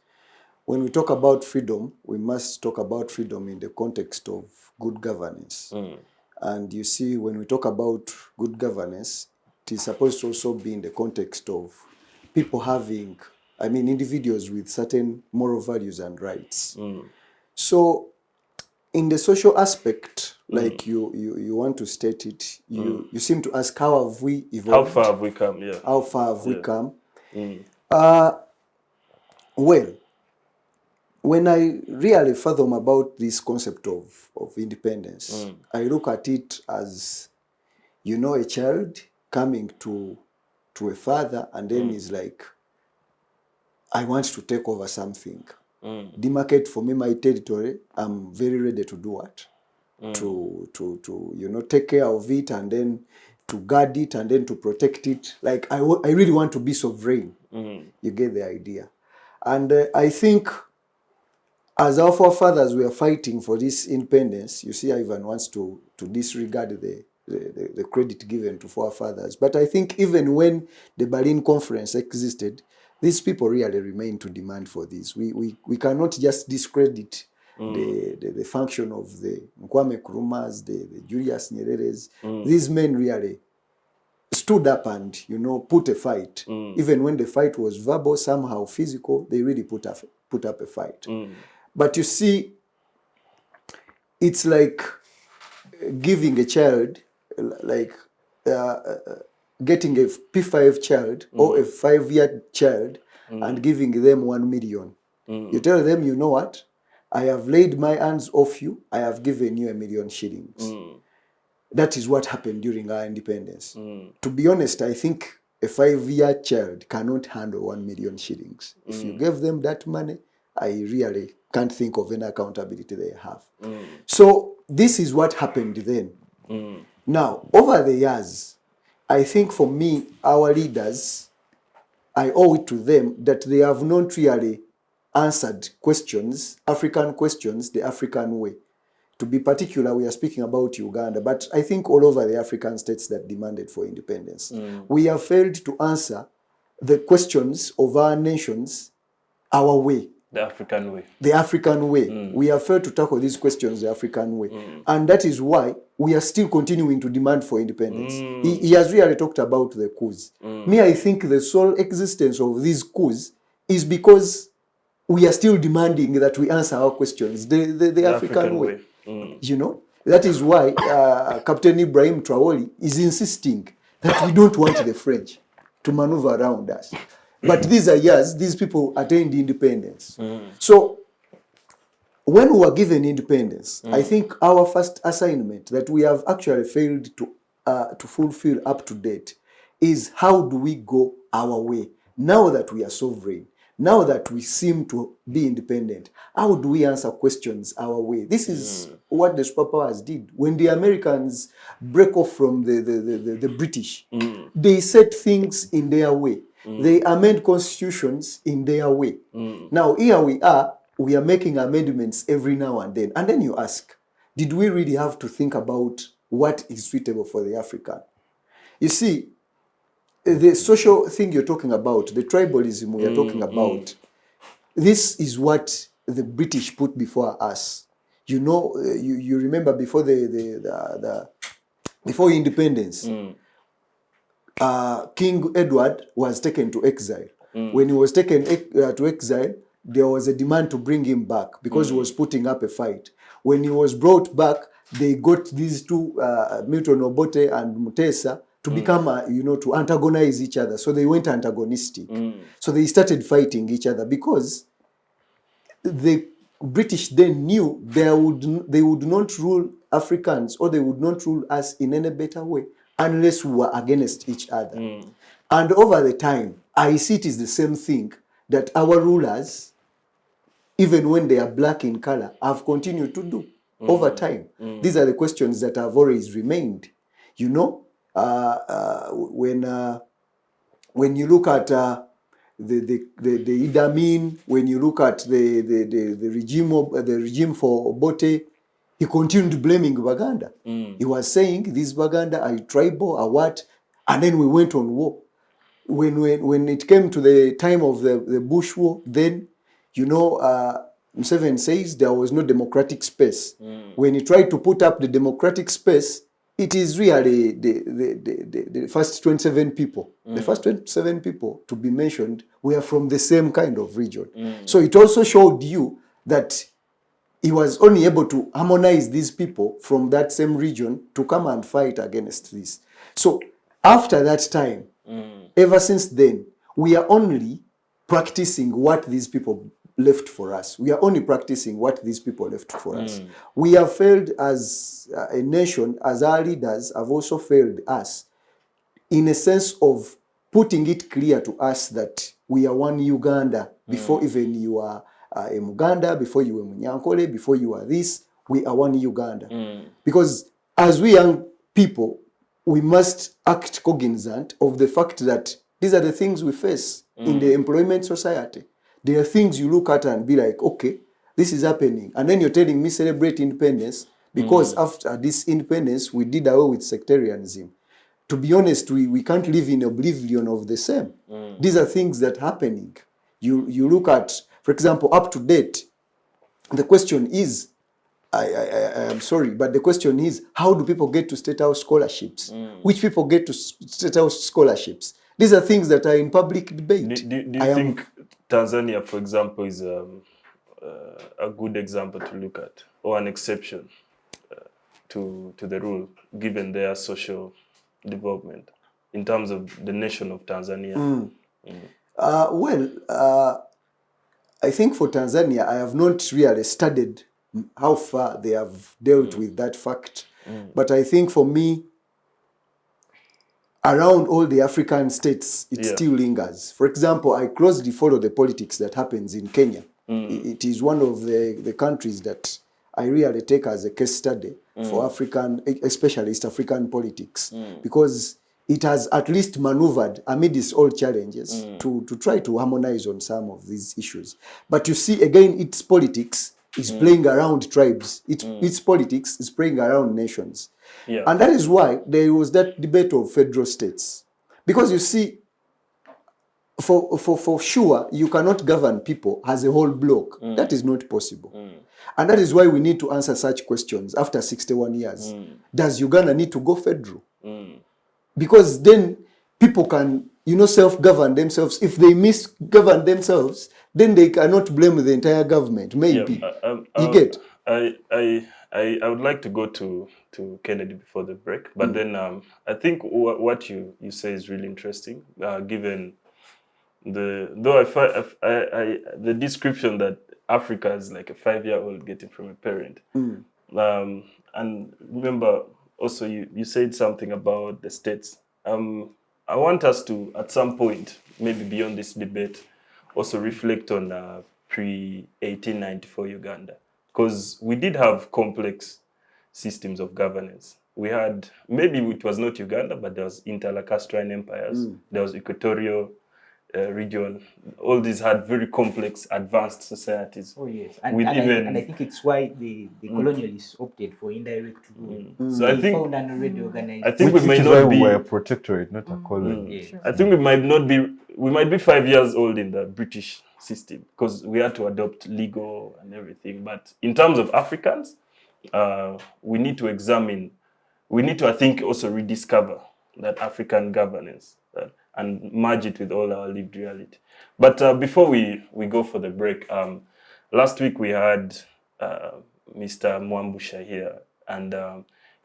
when we talk about freedom, we must talk about freedom in the context of good governance. And you see, when we talk about good governance, it is supposed to also be in the context of people having, individuals with certain moral values and rights. So, in the social aspect, like you want to state it, you seem to ask, how have we evolved? How far have we come? Yeah. How far have we come? Well, when I really fathom about this concept of independence, I look at it as, a child coming to a father and then is like, I want to take over something. Demarcate for me my territory. I'm very ready to do what? To take care of it and then to guard it and then to protect it. Like I really want to be sovereign. You get the idea. And I think as our forefathers were fighting for this independence, you see, Ivan wants to disregard the credit given to forefathers. But I think even when the Berlin Conference existed, these people really remain to demand for this. We cannot just discredit the function of the Kwame Nkrumahs, the Julius Nyereres. These men really stood up and, put a fight. Even when the fight was verbal, somehow physical, they really put up a fight. But you see, it's like giving a child, like getting a P5 child or a 5-year child and giving them 1 million. You tell them, you know what? I have laid my hands off you. I have given you 1 million shillings. That is what happened during our independence. To be honest, I think a 5-year child cannot handle 1 million shillings. If you gave them that money, I really can't think of any accountability they have. So this is what happened then. Now, over the years, I think for me, our leaders, I owe it to them that they have not really answered questions, African questions, the African way. To be particular, we are speaking about Uganda, but I think all over the African states that demanded for independence. We have failed to answer the questions of our nations our way. The African way. The African way. We have failed to tackle these questions the African way. And that is why we are still continuing to demand for independence. He has really talked about the coups. Me, I think the sole existence of these coups is because we are still demanding that we answer our questions the African way. That is why Captain Ibrahim Traore is insisting that we don't want the French to maneuver around us. But these are years, these people attained independence. So when we were given independence, I think our first assignment that we have actually failed to fulfill up to date is how do we go our way now that we are sovereign, now that we seem to be independent. How do we answer questions our way? This is what the superpowers did. When the Americans break off from the British, they set things in their way. They amend constitutions in their way. Now here we are, we are making amendments every now and then. And then you ask, did we really have to think about what is suitable for the African? You see, the social thing you're talking about, the tribalism we are talking about, this is what the British put before us. You know, you remember before before independence, King Edward was taken to exile. When he was taken to exile, there was a demand to bring him back because he was putting up a fight. When he was brought back, they got these two, Milton Obote and Mutesa, to become, to antagonize each other. So they went antagonistic. So they started fighting each other because the British then knew they would not rule Africans, or they would not rule us in any better way unless we were against each other. And over the time, I see it is the same thing that our rulers, even when they are black in color, have continued to do over time. These are the questions that have always remained. You know, when you look at the Idi Amin, when you look at the regime for Obote, he continued blaming Uganda. He was saying these Uganda are tribal, are what, and then we went on war. When it came to the time of the Bush War, then, Museveni says there was no democratic space. When he tried to put up the democratic space, it is really the first 27 people. The first 27 people to be mentioned were from the same kind of region. So it also showed you that he was only able to harmonize these people from that same region to come and fight against this. So after that time, ever since then, we are only practicing what these people left for us. We are only practicing what these people left for us. We have failed as a nation, as our leaders have also failed us, in a sense of putting it clear to us that we are one Uganda before even you are a Muganda, before you were Munyankole, before you are this, we are one Uganda. Because as we young people, we must act cognizant of the fact that these are the things we face in the employment society. There are things you look at and be like, okay, this is happening. And then you're telling me celebrate independence because after this independence, we did away with sectarianism. To be honest, we can't live in oblivion of the same. These are things that are happening. You look at, for example, up to date, the question is, I am sorry, but the question is, how do people get to State House scholarships? Which people get to State House scholarships? These are things that are in public debate. Do you think Tanzania, for example, is a good example to look at, or an exception to the rule, given their social development in terms of the nation of Tanzania? I think for Tanzania, I have not really studied how far they have dealt with that fact. But I think for me, around all the African states, it still lingers. For example, I closely follow the politics that happens in Kenya. It is one of the countries that I really take as a case study for African, especially East African politics, because it has at least maneuvered amidst all challenges to try to harmonize on some of these issues. But you see, again, its politics is playing around tribes. Its politics is playing around nations. And that is why there was that debate of federal states. Because you see, for sure, you cannot govern people as a whole block. That is not possible. And that is why we need to answer such questions after 61 years. Does Uganda need to go federal? Because then people can, self-govern themselves. If they misgovern themselves, then they cannot blame the entire government, maybe. You get? I would like to go to Kennedy before the break, but then I think what you say is really interesting, given the description that Africa is like a 5-year-old getting from a parent. And remember, also you said something about the states. I want us to, at some point, maybe beyond this debate, also reflect on pre-1894 Uganda. Because we did have complex systems of governance. We had, maybe it was not Uganda, but there was interlacustrine empires. There was equatorial region, all these had very complex, advanced societies. Oh yes, with and I think it's why the colonialists opted for indirect rule. So I think found an already organized. I think which we may is not why be. we were a protectorate, not a colony. Yes. I think we might not be. We might be 5 years old in the British system because we had to adopt legal and everything. But in terms of Africans, we need to examine. We need to, I think, also rediscover that African governance and merge it with all our lived reality. But before we go for the break, last week we had Mr. Mwambusha here, and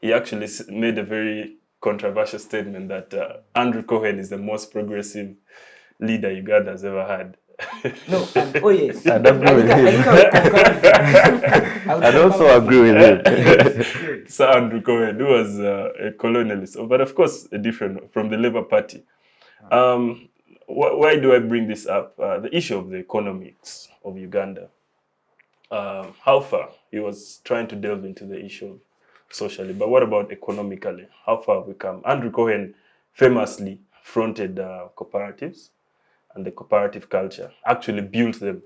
he actually made a very controversial statement that Andrew Cohen is the most progressive leader Uganda has ever had. No, oh yes. I'd agree with him. I'd also agree with him. Sir Andrew Cohen, who was a colonialist, but of course a different from the Labour Party. Why do I bring this up? The issue of the economics of Uganda. How far? He was trying to delve into the issue of socially, but what about economically? How far have we come? Andrew Cohen famously fronted cooperatives and the cooperative culture, actually built them.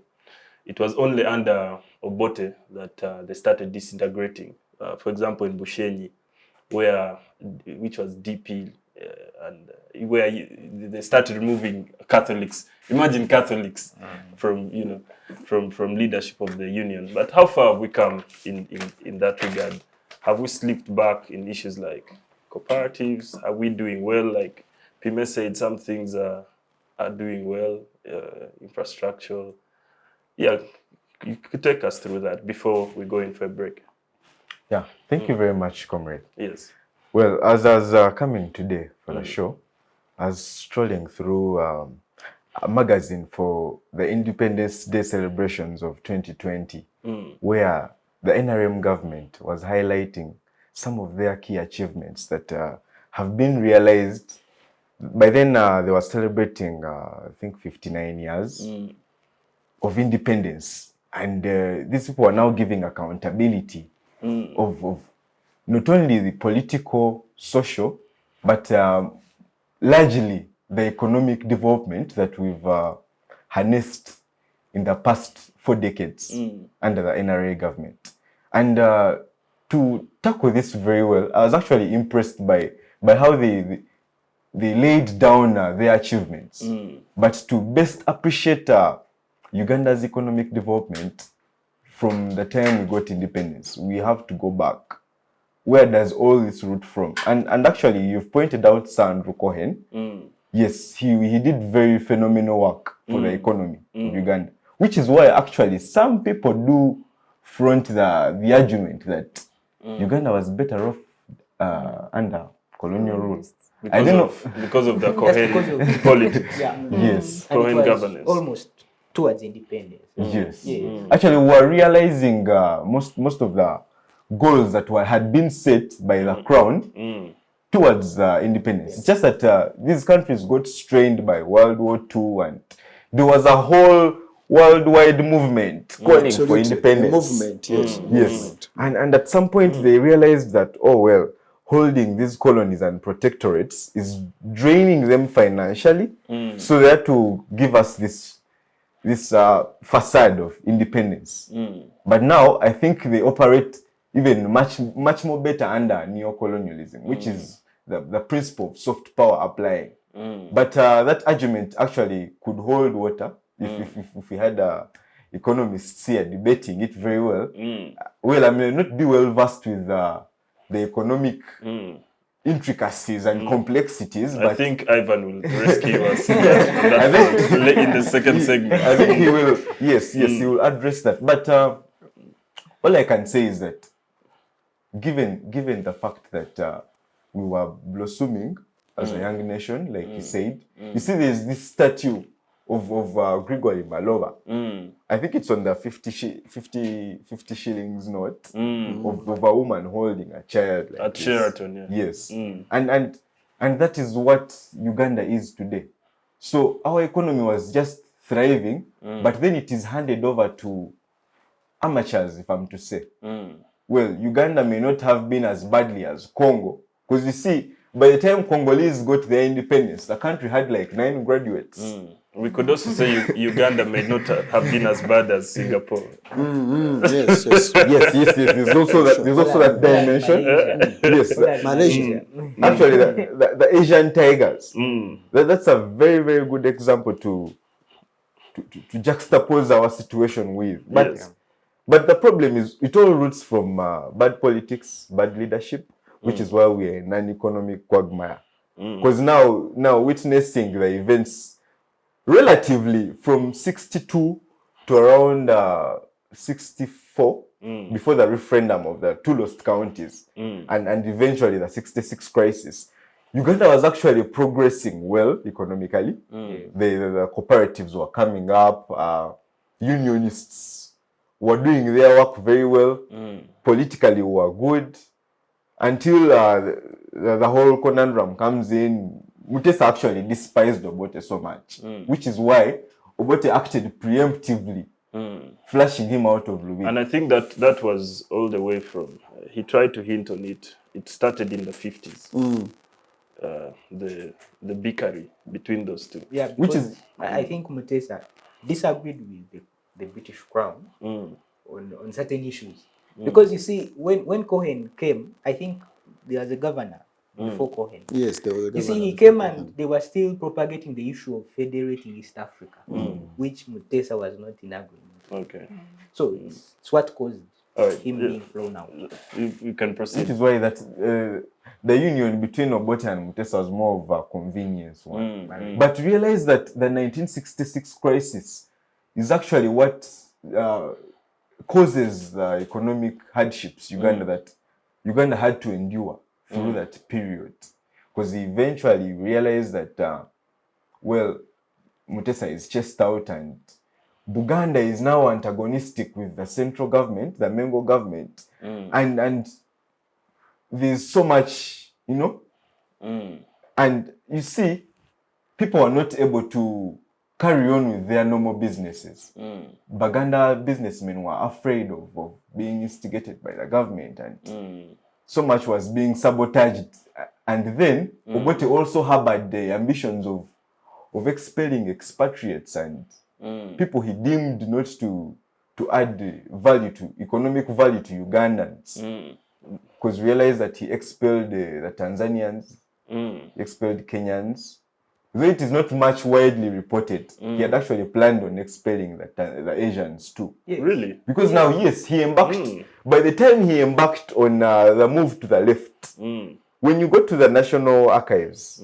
It was only under Obote that they started disintegrating. For example, in Bushenyi, which was DP, and where they started removing Catholics. Imagine Catholics from leadership of the union. But how far have we come in that regard? Have we slipped back in issues like cooperatives? Are we doing well? Like Pimer said, some things are doing well, infrastructure. Yeah, you could take us through that before we go in for a break. Yeah, thank you very much, comrade. Yes. Well, as I was coming today for the show, I was strolling through a magazine for the Independence Day celebrations of 2020, where the NRM government was highlighting some of their key achievements that have been realized. By then, they were celebrating, I think, 59 years of independence. And these people are now giving accountability of not only the political, social, but largely the economic development that we've harnessed in the past 4 decades under the NRA government. And to tackle this very well, I was actually impressed by how they laid down their achievements. But to best appreciate Uganda's economic development from the time we got independence, we have to go back. Where does all this root from? And actually, you've pointed out Sandro Cohen. Yes, he did very phenomenal work for the economy of Uganda, which is why actually some people do front the argument that Uganda was better off under colonial rule. Because of the Cohen politics. Yes. Cohen governance. Almost towards independence. Yes. Actually, we were realizing most of the goals that had been set by the crown towards independence. It's just that these countries got strained by World War II, and there was a whole worldwide movement calling for independence. A movement, yes. Yes. And at some point they realized that, oh well, holding these colonies and protectorates is draining them financially. So they had to give us this facade of independence. But now I think they operate even much more better under neo-colonialism, which is the principle of soft power applying. But that argument actually could hold water if we had economists here debating it very well. Well, I may not be well versed with the economic intricacies and complexities, but I think Ivan will rescue us in the second segment. I think he will. Yes, he will address that. But all I can say is that, given the fact that we were blossoming as a young nation, like he said, you see, there's this statue of Gregory Maloba. I think it's on the 50 shillings note of a woman holding a child like at this. Sheraton. Yeah. Yes, and that is what Uganda is today. So our economy was just thriving, but then it is handed over to amateurs, if I'm to say. Well, Uganda may not have been as badly as Congo, because you see, by the time Congolese got their independence, the country had like 9 graduates. We could also say Uganda may not have been as bad as Singapore. Yes, yes. Yes. There's also that dimension. Yes, Malaysia. actually, the Asian tigers. That's a very, very good example to juxtapose our situation with. But the problem is, it all roots from bad politics, bad leadership, which is why we are in an economic quagmire. Because now witnessing the events relatively from 62 to around 64, before the referendum of the two lost counties, and eventually the 66 crisis, Uganda was actually progressing well economically. The cooperatives were coming up, unionists were doing their work very well, politically were good, until the whole conundrum comes in. Mutesa actually despised Obote so much, which is why Obote acted preemptively, flashing him out of Lubin. And I think that was all the way from, he tried to hint on it. It started in the 50s. The bickery between those two. Yeah, which is, I think Mutesa disagreed with the British Crown on certain issues. Because you see, when Cohen came, I think there was a governor before Cohen. Yes, there was a governor. You see, he came and they were still propagating the issue of federating East Africa, which Mutesa was not in agreement. Okay. So it's what caused him being thrown out. You can proceed. Which is why that the union between Obote and Mutesa was more of a convenience one. But realize that the 1966 crisis is actually what causes the economic hardships Uganda had to endure through that period. Because eventually realized that, Mutesa is chased out and Buganda is now antagonistic with the central government, the Mengo government, and there's so much, and you see, people are not able to carry on with their normal businesses. Baganda businessmen were afraid of being instigated by the government, and so much was being sabotaged. And then Obote also harbored the ambitions of expelling expatriates and people he deemed not to add value to economic value to Ugandans, because realized that he expelled the Tanzanians, expelled Kenyans. Though it is not much widely reported, he had actually planned on expelling the Asians too. Yes. Really? Because now, yes, he embarked. By the time he embarked on the move to the left, when you go to the National Archives,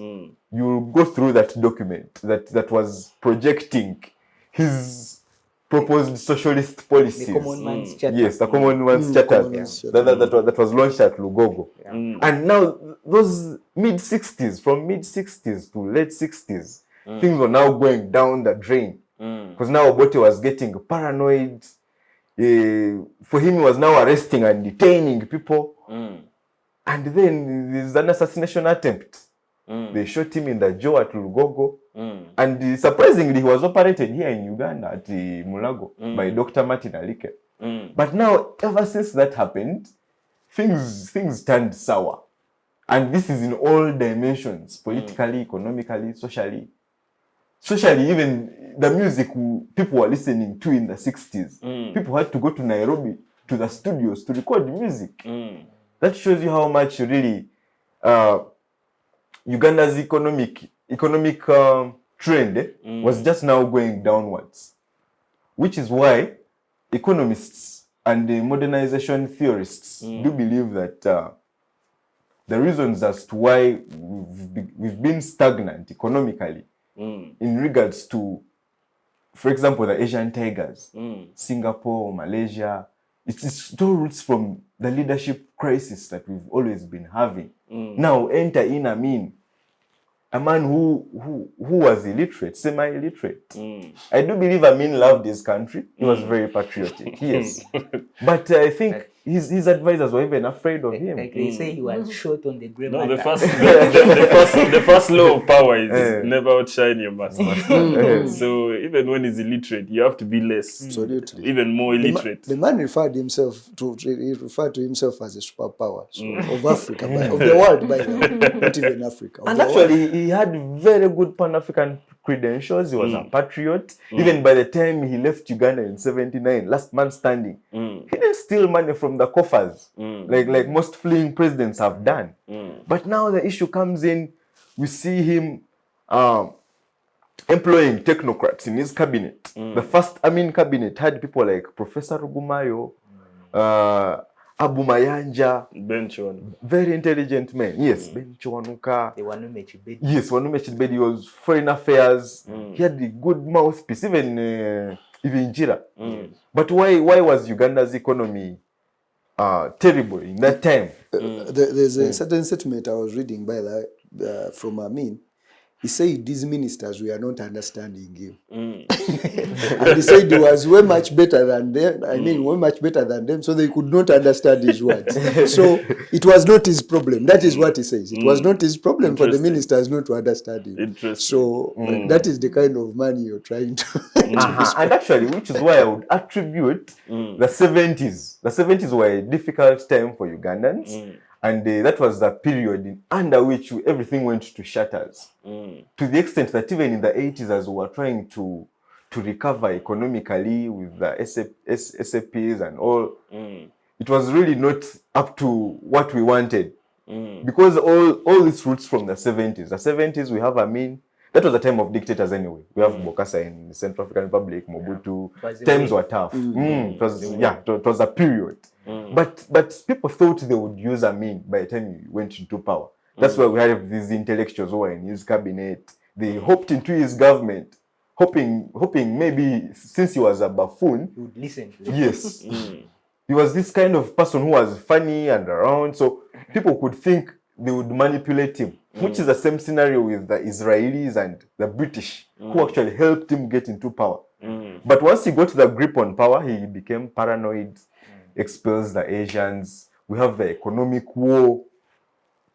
you'll go through that document that was projecting his proposed socialist policies. The Common Man's Charter. Yes, the Common Man's Charter that was launched at Lugogo. And now, those mid-60s, from mid-60s to late 60s, things were now going down the drain. Because now Obote was getting paranoid. For him, he was now arresting and detaining people. And then there's an assassination attempt. They shot him in the jaw at Lugogo. And surprisingly, he was operated here in Uganda at Mulago by Dr. Martin Alike. But now, ever since that happened, things turned sour. And this is in all dimensions, politically, economically, socially. Socially, even the music people were listening to in the 60s. People had to go to Nairobi, to the studios to record music. That shows you how much really Uganda's economic trend was just now going downwards. Which is why economists and the modernization theorists do believe that the reasons as to why we've been stagnant economically in regards to, for example, the Asian tigers, Singapore, Malaysia, it all roots from the leadership crisis that we've always been having. Now enter in a man who was illiterate, semi-illiterate. I do believe Amin loved his country. He was very patriotic, yes. But I think his advisors were even afraid of him. Like they say he was shot on the grave. No, the first law of power is never outshine your master. So even when he's illiterate, you have to be less, even more illiterate. The man referred to himself as a superpower of Africa, of the world, by the way, not even Africa. And actually, he had very good Pan-African credentials. He was a patriot. Even by the time he left Uganda in 79, last man standing, he didn't steal money from the coffers like most fleeing presidents have done. But now the issue comes in, we see him employing technocrats in his cabinet. The first Amin cabinet had people like Professor Rugumayo, Abu Mayanja, very intelligent men. Yes, Ben Chiwanuka. Yes, Wanume Chibedi. He was foreign affairs. He had the good mouthpiece, even Jira. But why was Uganda's economy terrible in that time? There's a certain statement I was reading from Amin. He said these ministers, we are not understanding him. And he said he was way much better than them. Way much better than them, so they could not understand his words. So it was not his problem. That is what he says. It was not his problem for the ministers not to understand him. So that is the kind of money you're trying to... And actually, which is why I would attribute the 70s. The 70s were a difficult time for Ugandans. And that was the period under which everything went to shatters. To the extent that even in the 80s, as we were trying to recover economically with the SAPs and all, it was really not up to what we wanted. Because all these roots from the 70s. The 70s, we have Amin. That was a time of dictators anyway. We have Bokassa in the Central African Republic, Mobutu. Times were tough. It was a period. But people thought they would use Amin by the time he went into power. That's why we have these intellectuals who were in his cabinet. They hopped into his government, hoping maybe since he was a buffoon, he would listen to them. Yes. He was this kind of person who was funny and around, so people could think they would manipulate him, which is the same scenario with the Israelis and the British, who actually helped him get into power. But once he got the grip on power, he became paranoid, expels the Asians. We have the economic war,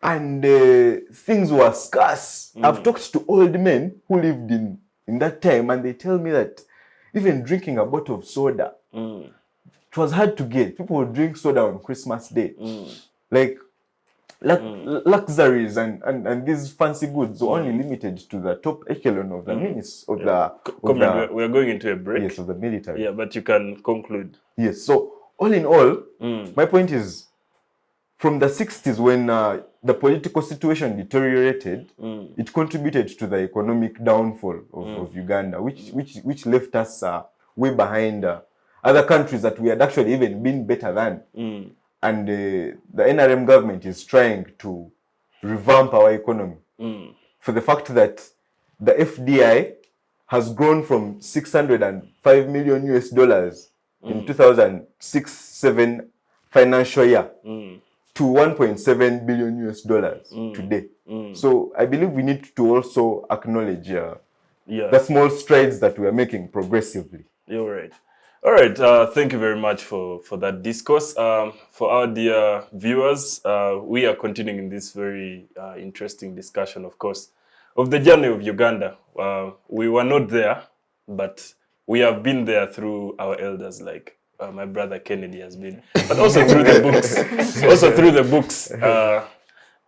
and things were scarce. I've talked to old men who lived in that time, and they tell me that even drinking a bottle of soda, it was hard to get. People would drink soda on Christmas Day. Luxuries and these fancy goods were only limited to the top echelon of the ministry we are going into a break. Yes, of the military. Yeah, but you can conclude. Yes, so all in all, my point is, from the 60s when the political situation deteriorated, it contributed to the economic downfall of Uganda, which left us way behind other countries that we had actually even been better than. And the NRM government is trying to revamp our economy for the fact that the FDI has grown from $605 million in 2006-7 financial year to $1.7 billion today. So I believe we need to also acknowledge the small strides that we are making progressively. You're right. All right, thank you very much for that discourse. For our dear viewers, we are continuing in this very interesting discussion, of course, of the journey of Uganda. We were not there, but we have been there through our elders, like my brother Kennedy has been, but also through the books,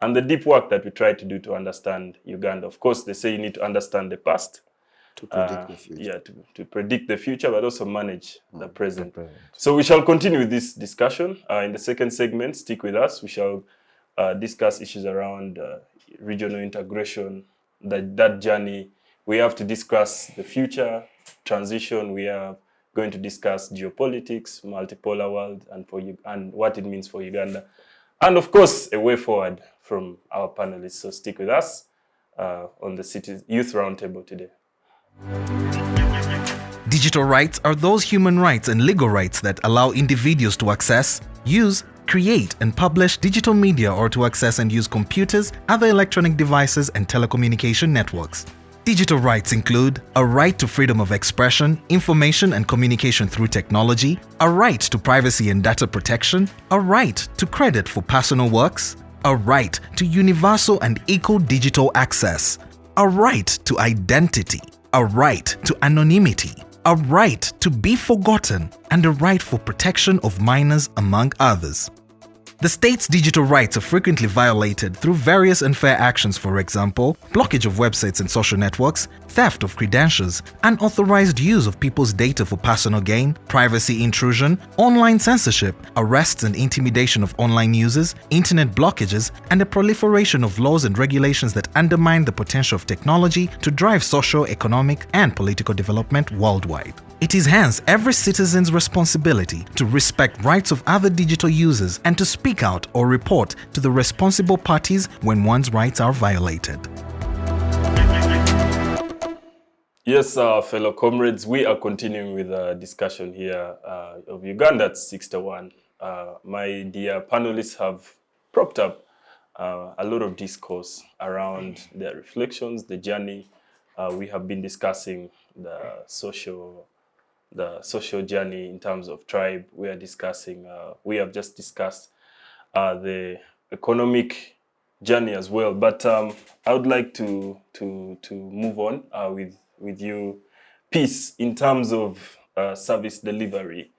and the deep work that we try to do to understand Uganda. Of course, they say you need to understand the past, to predict the future. Yeah, to predict the future, but also manage the present. So we shall continue with this discussion. In the second segment, stick with us. We shall discuss issues around regional integration, that journey. We have to discuss the future, transition. We are going to discuss geopolitics, multipolar world, and what it means for Uganda. And of course, a way forward from our panelists. So stick with us on the City's Youth Roundtable today. Digital rights are those human rights and legal rights that allow individuals to access, use, create, and publish digital media or to access and use computers, other electronic devices, and telecommunication networks. Digital rights include a right to freedom of expression, information and communication through technology, a right to privacy and data protection, a right to credit for personal works, a right to universal and equal digital access, a right to identity, a right to anonymity, a right to be forgotten, and a right for protection of minors, among others. The state's digital rights are frequently violated through various unfair actions, for example, blockage of websites and social networks, theft of credentials, unauthorized use of people's data for personal gain, privacy intrusion, online censorship, arrests and intimidation of online users, internet blockages, and the proliferation of laws and regulations that undermine the potential of technology to drive social, economic, and political development worldwide. It is hence every citizen's responsibility to respect rights of other digital users and to speak out or report to the responsible parties when one's rights are violated. Yes, fellow comrades, we are continuing with a discussion here of Uganda at 61. My dear panelists have propped up a lot of discourse around their reflections, the journey. We have been discussing the social journey in terms of tribe. We are discussing, we have just discussed the economic journey as well. But I would like to move on with you, Peace, in terms of service delivery,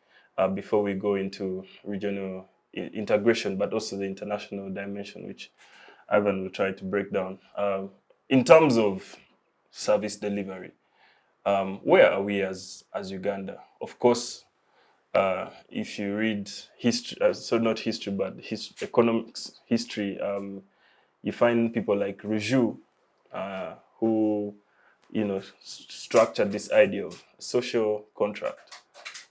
before we go into regional integration, but also the international dimension, which Ivan will try to break down. In terms of service delivery, where are we as Uganda? Of course, if you read history, so not history, but economics history, you find people like Ruju, who, structured this idea of social contract,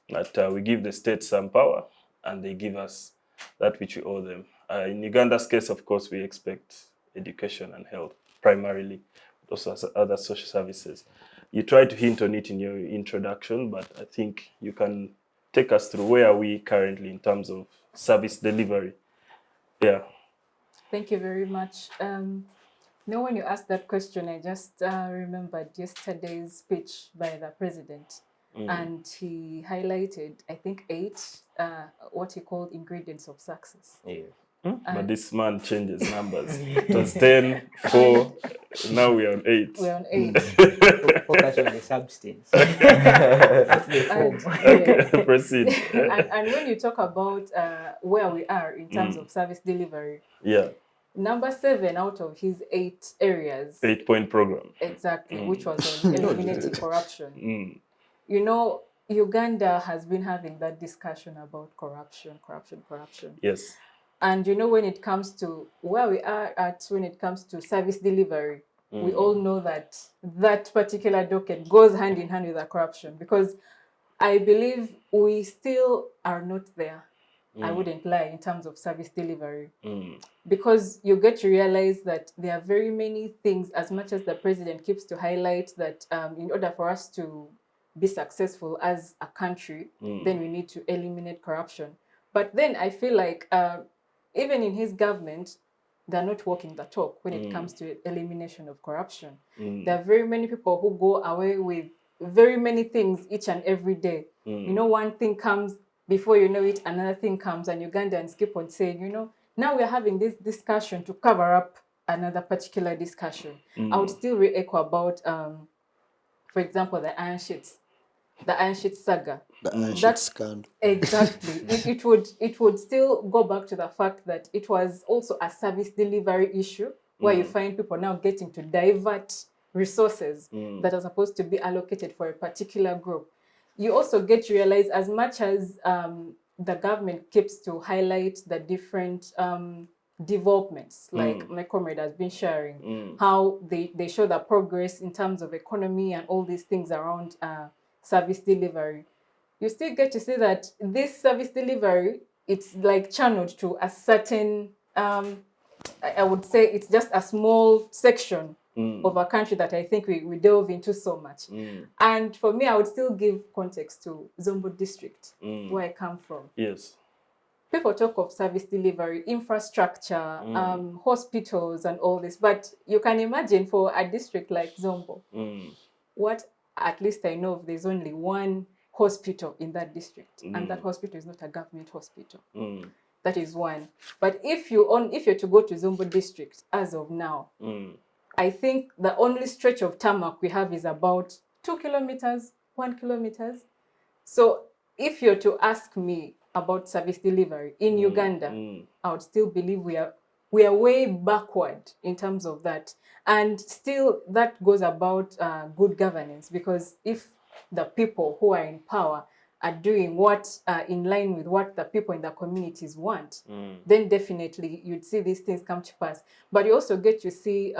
that we give the state some power and they give us that which we owe them. In Uganda's case, of course, we expect education and health primarily, but also other social services. You tried to hint on it in your introduction, but I think you can take us through where are we currently in terms of service delivery. Yeah. Thank you very much. When you asked that question, I just remembered yesterday's speech by the president. And he highlighted, I think, 8 what he called ingredients of success. Yeah. But this man changes numbers. It was 10, 4, now we're on 8. We're on 8. Focus on the substance. That's the form. Yes. Proceed. And when you talk about where we are in terms of service delivery, yeah, number 7 out of his 8 areas. 8-point program. Exactly, which was on eliminating corruption. Uganda has been having that discussion about corruption. Yes. And when it comes to where we are at, when it comes to service delivery, we all know that that particular docket goes hand in hand with the corruption, because I believe we still are not there. I wouldn't lie, in terms of service delivery. Because you get to realize that there are very many things, as much as the president keeps to highlight that in order for us to be successful as a country, then we need to eliminate corruption. But then I feel like even in his government, they're not walking the talk when it comes to elimination of corruption. There are very many people who go away with very many things each and every day. One thing comes, before you know it, another thing comes, and Ugandans keep on saying, now we're having this discussion to cover up another particular discussion. I would still re-echo about, for example, the Iron Sheets saga. The Iron Sheets scandal. Exactly. it would still go back to the fact that it was also a service delivery issue, where you find people now getting to divert resources that are supposed to be allocated for a particular group. You also get to realize, as much as the government keeps to highlight the different developments, like my comrade has been sharing, how they show the progress in terms of economy and all these things around service delivery, you still get to see that this service delivery, it's like channeled to a certain, I would say it's just a small section of a country that I think we delve into so much. And for me, I would still give context to Zombo district, where I come from. Yes. People talk of service delivery, infrastructure, hospitals and all this, but you can imagine for a district like Zombo, what at least I know of, there's only one hospital in that district, and that hospital is not a government hospital. That is one. But if you're to go to Zombo district as of now, I think the only stretch of tarmac we have is about 2 kilometers, 1 kilometer. So if you're to ask me, about service delivery in Uganda, I would still believe we are way backward in terms of that. And still that goes about good governance, because if the people who are in power are doing what in line with what the people in the communities want, then definitely you'd see these things come to pass. But you also get to see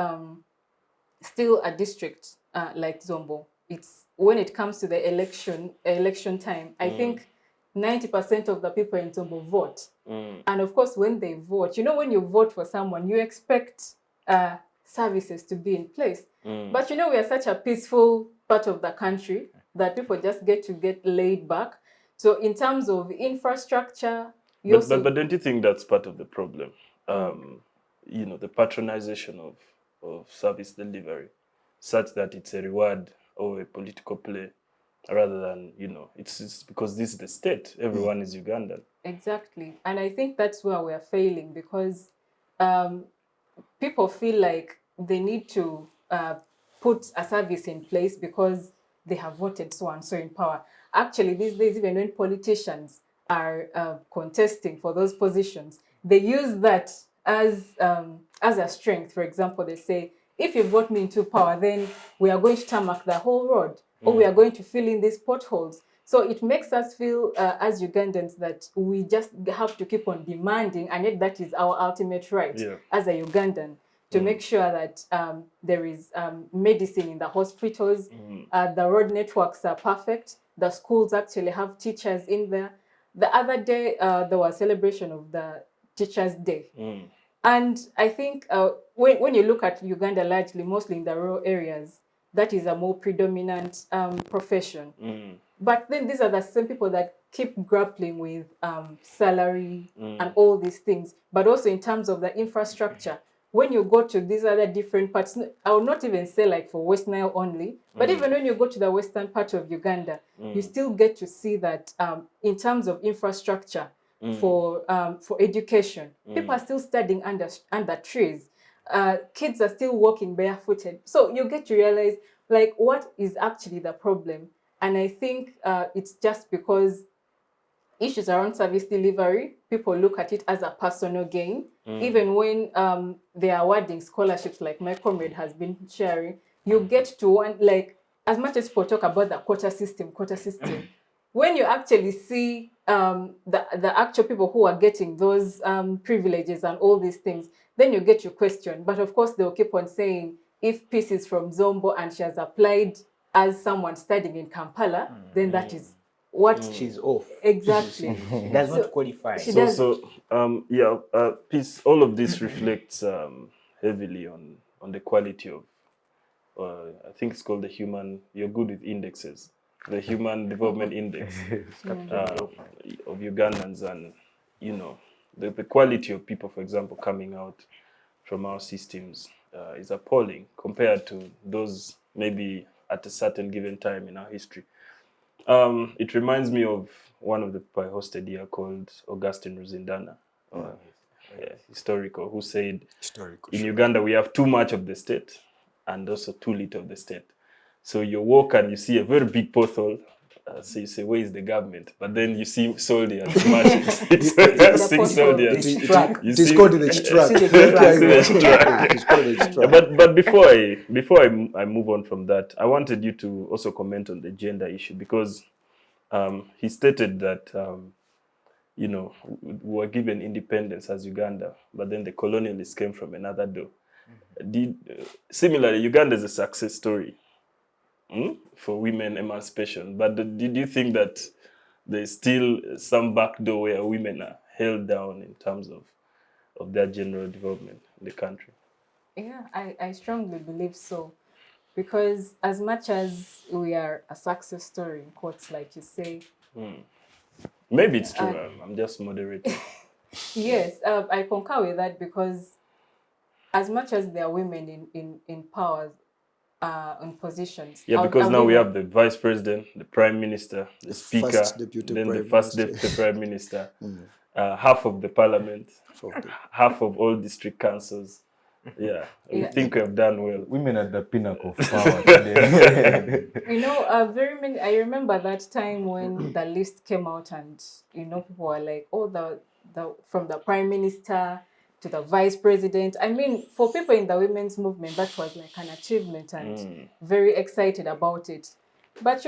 still a district like Zombo. It's when it comes to the election time, I think 90% of the people in Zombo vote. And of course, when they vote, when you vote for someone, you expect services to be in place. But we are such a peaceful part of the country that people just get laid back. So in terms of infrastructure, but don't you think that's part of the problem? The patronization of service delivery, such that it's a reward or a political play, rather than, it's because this is the state. Everyone is Ugandan. Exactly. And I think that's where we're failing, because people feel like they need to put a service in place because they have voted so and so in power. Actually, these days, even when politicians are contesting for those positions, they use that as a strength. For example, they say, if you vote me into power, then we are going to tarmac the whole road, or we are going to fill in these potholes. So it makes us feel as Ugandans that we just have to keep on demanding, and yet that is our ultimate right as a Ugandan, to make sure that there is medicine in the hospitals, the road networks are perfect, the schools actually have teachers in there. The other day, there was a celebration of the Teachers' Day. And I think when you look at Uganda largely, mostly in the rural areas, that is a more predominant profession. But then these are the same people that keep grappling with salary and all these things. But also in terms of the infrastructure, when you go to these other different parts, I would not even say like for West Nile only, but even when you go to the western part of Uganda, you still get to see that in terms of infrastructure for education, people are still studying under trees. Kids are still walking barefooted. So you get to realize, like, what is actually the problem? And I think it's just because issues around service delivery, people look at it as a personal gain. Even when they are awarding scholarships, like my comrade has been sharing, you get to want, like, as much as people talk about the quota system, when you actually see the actual people who are getting those privileges and all these things, then you get your question. But of course, they'll keep on saying, if Peace is from Zombo and she has applied as someone studying in Kampala, then that is what she's off. Exactly. She does not qualify. Peace, all of this reflects heavily on the quality of, I think it's called you're good with indexes, the Human Development Index of Ugandans, and the quality of people, for example, coming out from our systems is appalling compared to those maybe at a certain given time in our history. It reminds me of one of the people I hosted here called Augustine Ruzindana, historical, who said, in Uganda we have too much of the state and also too little of the state. So you walk and you see a very big pothole, so you say, where is the government? But then you see soldiers marching, six soldiers. It is called the extract. But before I move on from that, I wanted you to also comment on the gender issue, because he stated that we were given independence as Uganda, but then the colonialists came from another door. Similarly, Uganda is a success story for women emancipation, but did you think that there's still some back door where women are held down in terms of their general development in the country? Yeah, I strongly believe so, because as much as we are a success story in quotes, like you say, maybe it's true. I'm just moderating. Yes, I concur with that, because as much as there are women in power, in positions. Yeah, because now we have the vice president, the prime minister, the speaker, then the first deputy prime minister, half of the parliament, half of all district councils. Yeah, we Yeah. think we have done well. Women at the pinnacle of power today. You know, I remember that time when the list came out, and people were like, "Oh, the from the prime minister to the vice president." I mean, for people in the women's movement, that was like an achievement, and very excited about it. But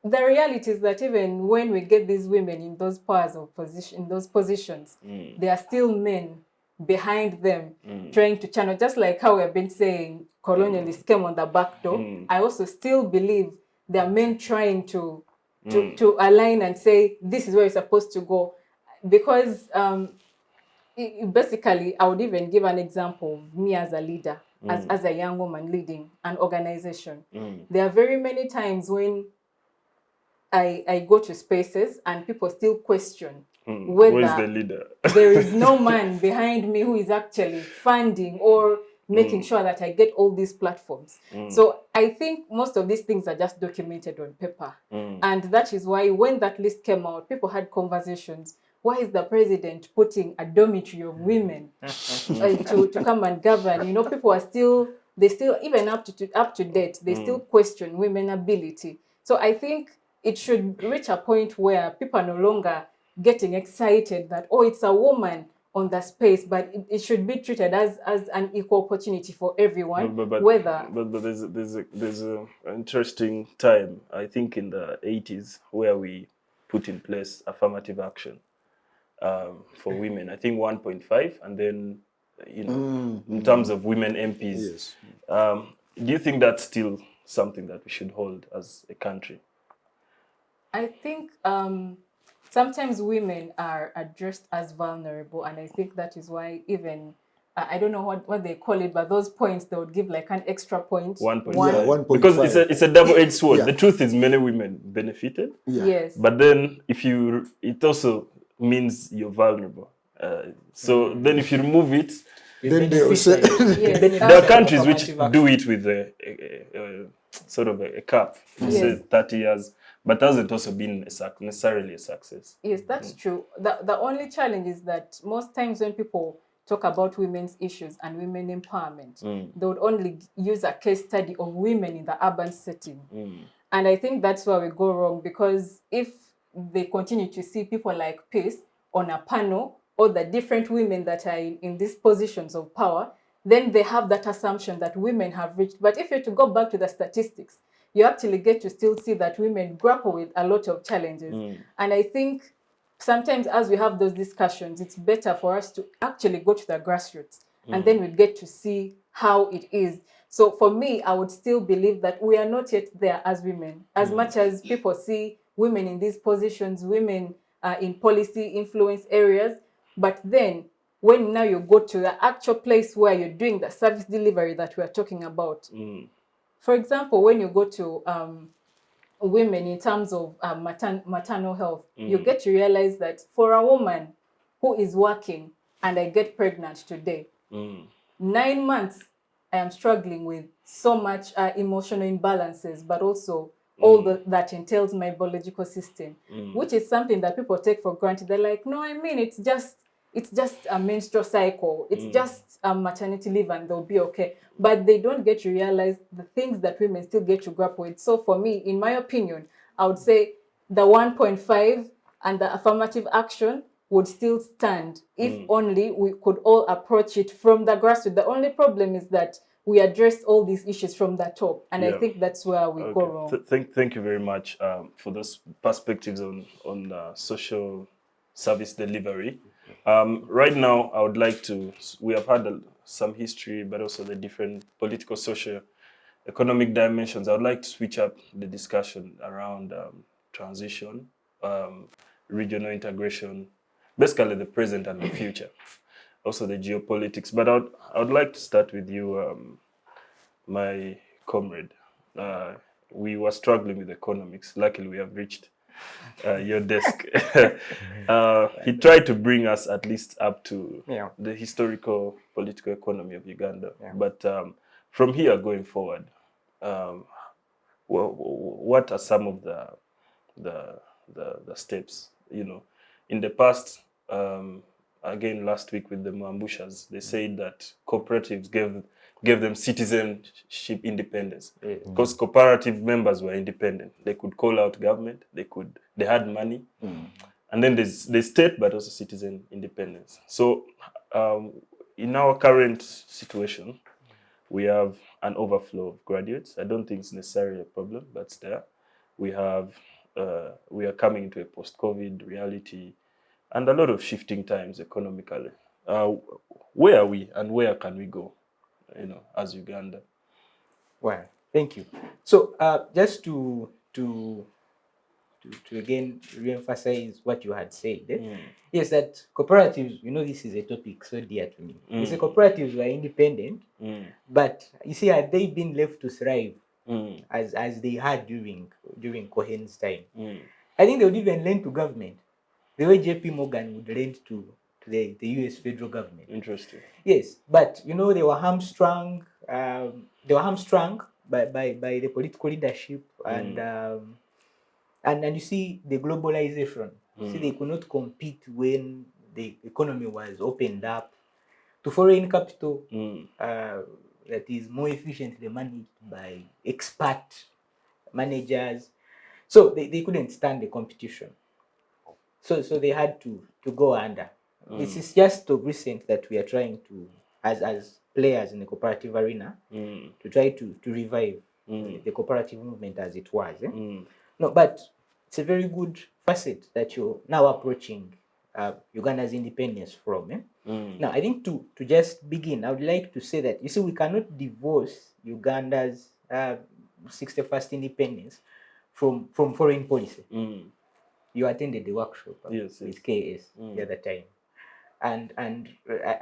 the reality is that even when we get these women in those powers of position, in those positions, there are still men behind them trying to channel, just like how we have been saying colonialists came on the back door. I also still believe there are men trying to align and say this is where you're supposed to go, because basically I would even give an example of me as a leader, as a young woman leading an organization. There are very many times when I go to spaces and people still question Who is the leader? there is no man behind me who is actually funding or making sure that I get all these platforms. So I think most of these things are just documented on paper. And that is why when that list came out, people had conversations. Why is the president putting a dormitory of women to come and govern? People are still, even up to date, they still question women ability. So I think it should reach a point where people are no longer getting excited that, oh, it's a woman on the space, but it should be treated as an equal opportunity for everyone. But there's a interesting time, I think in the 80s, where we put in place affirmative action for women. I think 1.5, and then in terms of women MPs. Yes. Do you think that's still something that we should hold as a country? I think sometimes women are addressed as vulnerable, and I think that is why even I don't know what they call it, but those points they would give like an extra point. 1.5. Yeah, 1.5. Because it's a double-edged sword. Yeah. The truth is many women benefited. Yeah. Yes. But then it also means you're vulnerable. So then if you remove it, Then they will say, Yes. there are countries which do it with a sort of a cap. You say 30 years, but that hasn't also been necessarily a success. Yes, that's true. The only challenge is that most times when people talk about women's issues and women empowerment, they would only use a case study of women in the urban setting. And I think that's where we go wrong, because if they continue to see people like Peace on a panel, or the different women that are in these positions of power, then they have that assumption that women have reached. But if you're to go back to the statistics, you actually get to still see that women grapple with a lot of challenges. And I think sometimes as we have those discussions, it's better for us to actually go to the grassroots, and then we get to see how it is. So for me, I would still believe that we are not yet there as women. As much as people see women in these positions, women in policy influence areas, but then when now you go to the actual place where you're doing the service delivery that we are talking about, for example, when you go to women in terms of maternal health, you get to realize that for a woman who is working and I get pregnant today, 9 months, I am struggling with so much emotional imbalances, but also all that entails my biological system, which is something that people take for granted. They're like, no, I mean, it's just a menstrual cycle. It's just a maternity leave and they'll be okay. But they don't get to realize the things that women still get to grapple with. So for me, in my opinion, I would say the 1.5 and the affirmative action would still stand if only we could all approach it from the grassroots. The only problem is that we address all these issues from the top. And I think that's where we go wrong. Thank you very much for those perspectives on social service delivery. Right now, I would like we have had some history, but also the different political, social, economic dimensions. I would like to switch up the discussion around transition, regional integration, basically the present and the future, also the geopolitics. But I would like to start with you, my comrade. We were struggling with economics. Luckily, we have reached your desk. He tried to bring us at least up to the historical political economy of Uganda. But from here going forward, what are some of the steps? In the past, again last week with the Mwambushas. They said that cooperatives gave them citizenship independence because cooperative members were independent. They could call out government. They had money, and then there's state, but also citizen independence. So in our current situation, we have an overflow of graduates. I don't think it's necessarily a problem, but it's there. We are coming into a post-COVID reality and a lot of shifting times economically. Where are we and where can we go, as Uganda? Well, thank you. So just to again re-emphasize what you had said, yes, that cooperatives, this is a topic so dear to me. You see, cooperatives were independent, but you see, had they been left to thrive as they had during Cohen's time, I think they would even lend to government the way JP Morgan would lend to the US federal government. Interesting. Yes, but they were hamstrung. They were hamstrung by the political leadership and you see the globalization. See, they could not compete when the economy was opened up to foreign capital that is more efficiently managed by expert managers. So they couldn't stand the competition. So they had to go under. This is just of recent that we are trying to, as players in the cooperative arena, to try to revive the cooperative movement as it was. No, but it's a very good facet that you're now approaching Uganda's independence from. Now, I think to just begin, I would like to say that, you see, we cannot divorce Uganda's 61st independence from foreign policy. You attended the workshop yes. with KS the other time. And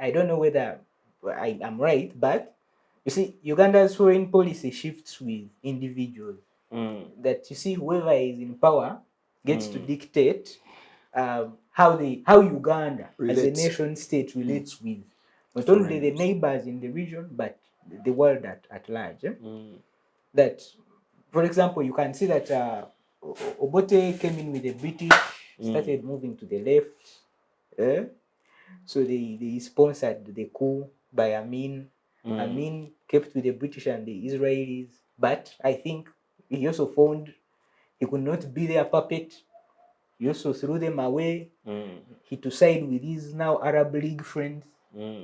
I don't know whether I am right, but you see, Uganda's foreign policy shifts with individuals. That, you see, whoever is in power gets to dictate how Uganda as a nation state relates with not only the neighbors in the region, but the world at large. That, for example, you can see that Obote came in with the British, started moving to the left. So they sponsored the coup by Amin. Amin kept with the British and the Israelis, but I think he also found he could not be their puppet. He also threw them away. He to side with his now Arab League friends.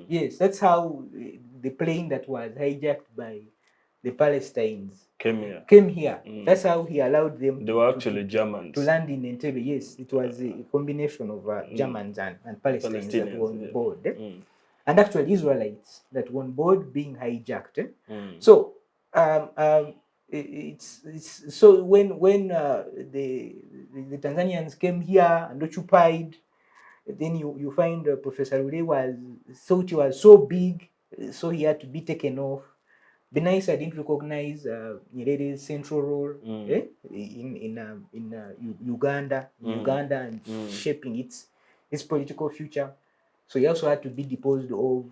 Yes, that's how the plane that was hijacked by the Palestinians came here. That's how he allowed them. They were actually Germans. To land in Entebbe. Yes, it was a combination of Germans and Palestinians that were on board. And actually Israelites that were on board being hijacked. So it's so when the Tanzanians came here and occupied, then you find Professor Ule thought he was so big, so he had to be taken off. Benaisa didn't recognize Nyerere's central role in Uganda and shaping its political future. So he also had to be deposed of.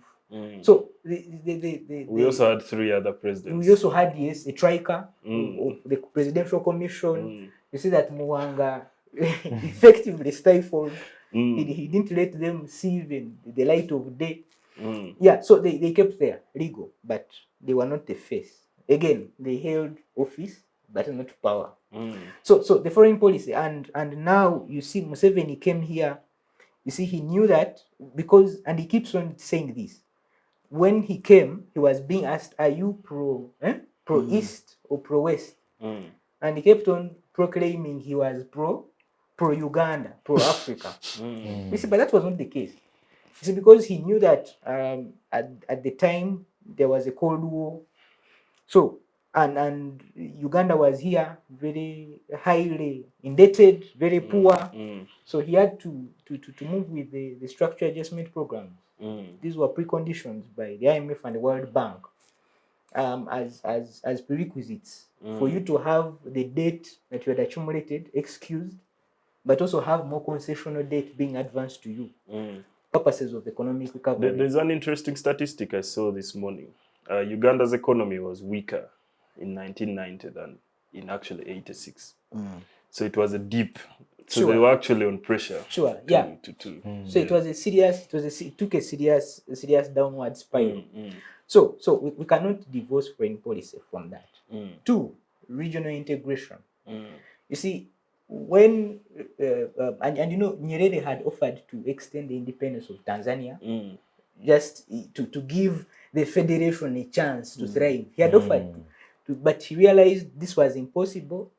So we also had 3 other presidents. We also had, yes, a triker of the Presidential Commission. You see that Mwanga effectively stifled. He didn't let them see even the light of day. Yeah, so they kept their legal, but they were not the face. Again, they held office, but not power. So the foreign policy, and now you see Museveni came here. You see, he knew that because, and he keeps on saying this. When he came, he was being asked, "Are you pro East or pro West?" And he kept on proclaiming he was pro Uganda, pro Africa. You see, but that was not the case. You see, because he knew that at the time there was a Cold War, so and Uganda was here very highly indebted, very poor. So he had to move with the structure adjustment programs. These were preconditions by the IMF and the World Bank as prerequisites for you to have the debt that you had accumulated excused, but also have more concessional debt being advanced to you. Purposes of economic recovery. There's an interesting statistic I saw this morning. Uganda's economy was weaker in 1990 than in actually 86. So it was a deep. So Sure. they were actually on pressure. Sure. Yeah. So it was a serious. It took a serious downward spiral. So we cannot divorce foreign policy from that. Two, regional integration. You see, when and you know, Nyerere had offered to extend the independence of Tanzania, just to give the federation a chance to thrive. He had offered to, but he realized this was impossible,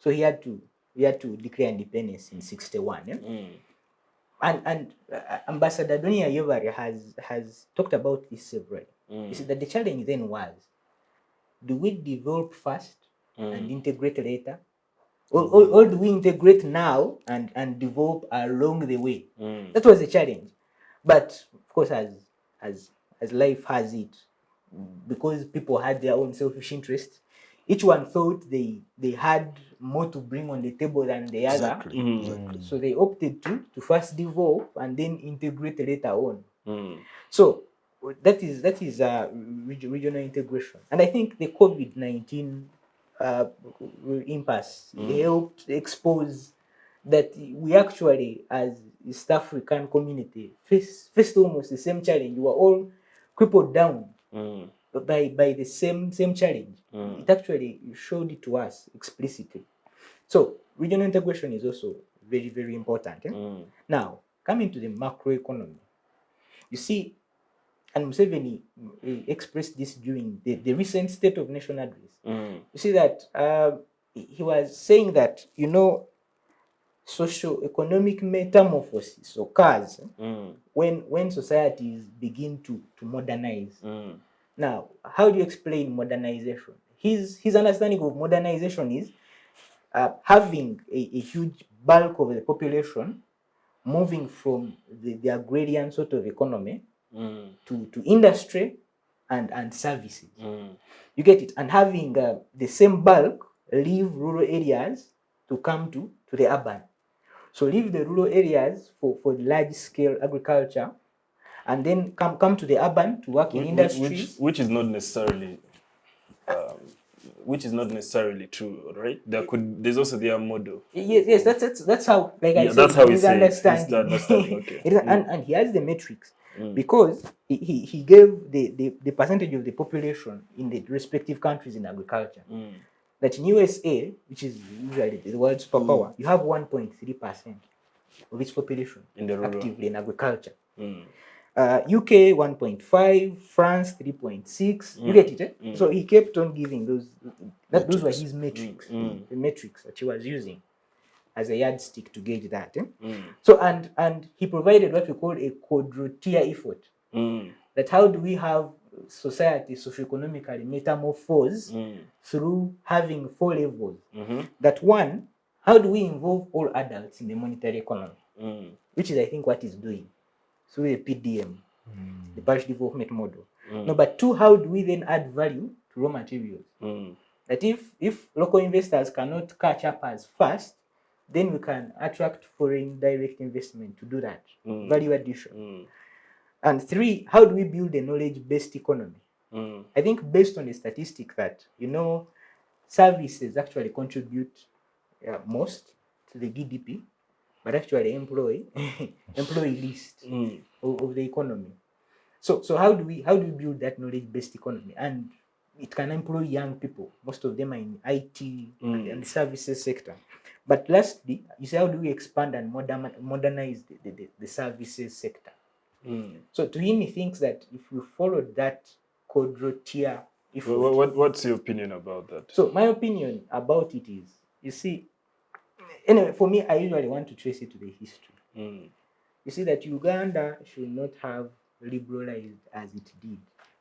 so he had to declare independence in 61. Yeah? And Ambassador Dunia Yovare has talked about this severally. You see that the challenge then was, do we develop first and integrate later? Or do we integrate now and develop along the way? That was the challenge. But of course, as life has it, because people had their own selfish interests, each one thought they had more to bring on the table than the other. Exactly. So they opted to first develop and then integrate later on. So that is regional integration. And I think the COVID-19 impasse helped expose that we actually, as East African community, faced almost the same challenge. We were all crippled down by the same challenge. It actually showed it to us explicitly. So regional integration is also very, very important. Now, coming to the macroeconomy, you see, and Museveni expressed this during the recent State of Nation address. You see that he was saying that, you know, socio-economic metamorphosis occurs when societies begin to modernize. Now, how do you explain modernization? His understanding of modernization is having a huge bulk of the population moving from the agrarian sort of economy to industry and services. You get it? And having the same bulk leave rural areas to come to the urban. So leave the rural areas for large scale agriculture, and then come to the urban to work in industries. Which is not necessarily true, right? There's also their model. Yes, that's how, like I said, that's how his understanding. Okay. And he has the metrics because he gave the percentage of the population in the respective countries in agriculture. That in USA, which is usually the world's superpower, you have 1.3% of its population actively in agriculture. UK 1.5, France 3.6. You get it? So he kept on giving those. Those were his metrics, the metrics that he was using as a yardstick to gauge that. So and he provided what we call a quadro-tier effort. That how do we have society socioeconomically metamorphose through having 4 levels? That one, how do we involve all adults in the monetary economy? Which is, I think, what he's doing through the PDM, the parish development model. No, but 2, how do we then add value to raw materials? That if local investors cannot catch up as fast, then we can attract foreign direct investment to do that, value addition. And 3, how do we build a knowledge-based economy? I think based on the statistic that, you know, services actually contribute most to the GDP, but actually employ least of the economy. So how do we build that knowledge-based economy? And it can employ young people. Most of them are in IT and the services sector. But lastly, you say, how do we expand and modernize the services sector? So to him, he thinks that if we follow that quadro-tier effort. What's your opinion about that? So my opinion about it is, you see, anyway, for me, I usually want to trace it to the history. You see that Uganda should not have liberalized as it did.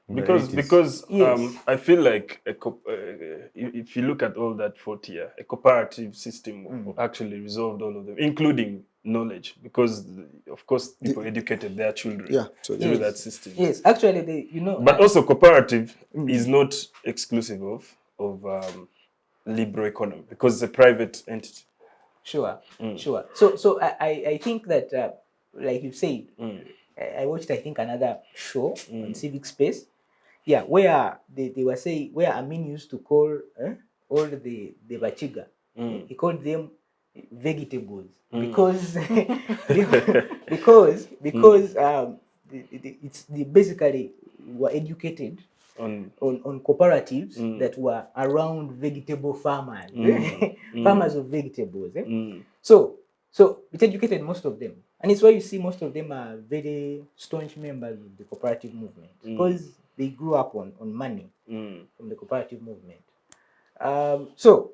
Because Yes. I feel like if you look at all that 40 year, a cooperative system actually resolved all of them, including knowledge, because of course people educated their children through that system. Yes, actually, But also cooperative is not exclusive of liberal economy because it's a private entity. Sure. So I think that like you said, I watched, I think, another show on Civic Space. Yeah, where they were saying, where Amin used to call all the Bachiga. He called them vegetables because it's basically were educated on cooperatives that were around vegetable farmers, farmers of vegetables. So it educated most of them, and it's why you see most of them are very staunch members of the cooperative movement because they grew up on money from the cooperative movement. So,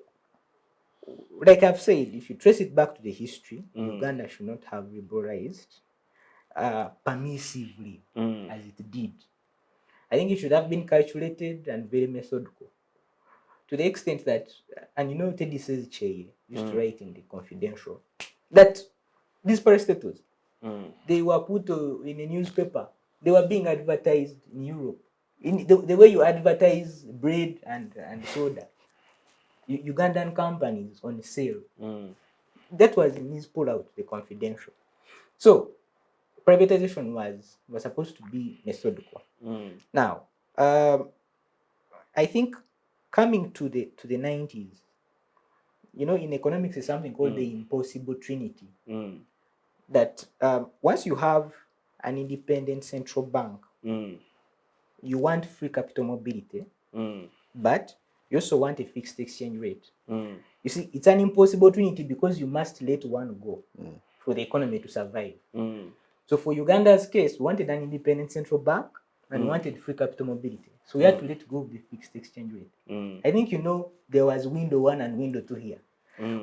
like I've said, if you trace it back to the history, Uganda should not have liberalized permissively as it did. I think it should have been calculated and very methodical. To the extent that, and you know, Teddy says Che used to write in the Confidential that these parastatals, they were put in a newspaper. They were being advertised in Europe. In the way you advertise bread and soda, Ugandan companies on sale. That was in his pullout, the Confidential. So privatization was supposed to be methodical. Now, I think coming to the 90s, you know, in economics is something called the impossible trinity. That once you have an independent central bank, you want free capital mobility, but you also want a fixed exchange rate. You see, it's an impossible trinity because you must let one go for the economy to survive. So for Uganda's case, we wanted an independent central bank and wanted free capital mobility. So we had to let go of the fixed exchange rate. I think you know there was window 1 and window 2 here.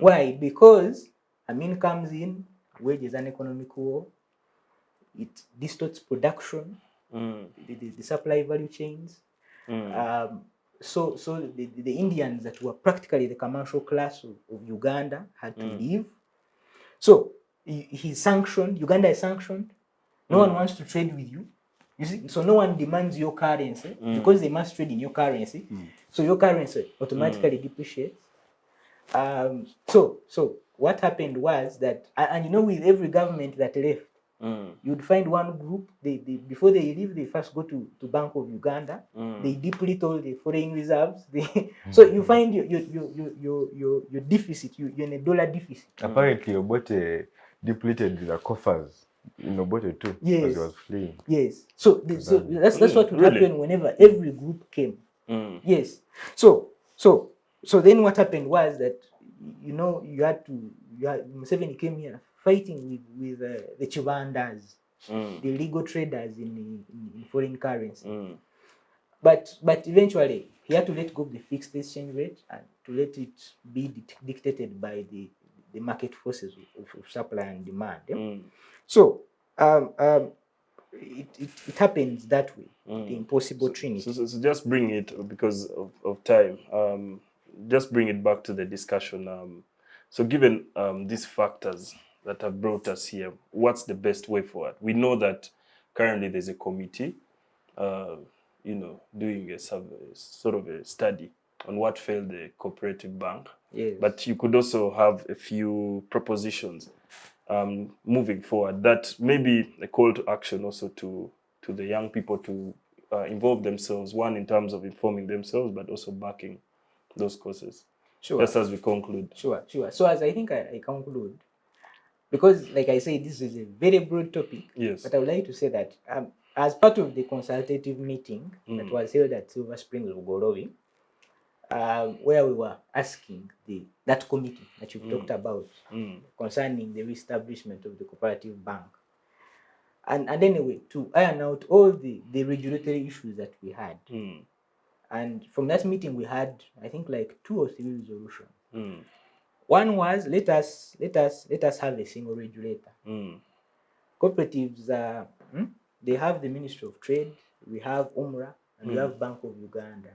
Why? Because Amin comes in, wages an economic war, it distorts production, the supply value chains. So the Indians that were practically the commercial class of Uganda had to leave. So he's sanctioned, Uganda is sanctioned. No one wants to trade with you. You see, so no one demands your currency because they must trade in your currency. So your currency automatically depreciates. So what happened was that, and you know, with every government that left, you'd find one group, they before they leave, they first go to Bank of Uganda, they deplete all the foreign reserves. So you find your deficit, you're in a dollar deficit. Apparently, Obote depleted the coffers in Obote too, as he was fleeing. Yes. So that's what would happen whenever every group came. Yes. So then what happened was that, you know, Museveni came here fighting with the Chivandas, the legal traders in foreign currency. But eventually he had to let go of the fixed exchange rate and to let it be dictated by the market forces of supply and demand. So it happens that way, the impossible trinity. So just bring it, because of time, just bring it back to the discussion. So given these factors that have brought us here, what's the best way forward? We know that currently there's a committee, you know, doing a sort of a study on what failed the cooperative bank. Yes. But you could also have a few propositions moving forward that maybe a call to action also to the young people to involve themselves, one in terms of informing themselves, but also backing those causes. Sure. Just as we conclude. Sure. So as I think I conclude, because like I say, this is a very broad topic. Yes. But I would like to say that as part of the consultative meeting that was held at Silver Springs, Ugorovi, where we were asking that committee that you've talked about concerning the reestablishment of the cooperative bank. And anyway, to iron out all the regulatory issues that we had. And from that meeting, we had, I think, like 2 or 3 resolutions. One was, let us have a single regulator. Cooperatives, they have the Ministry of Trade, we have UMRA, and we have Bank of Uganda.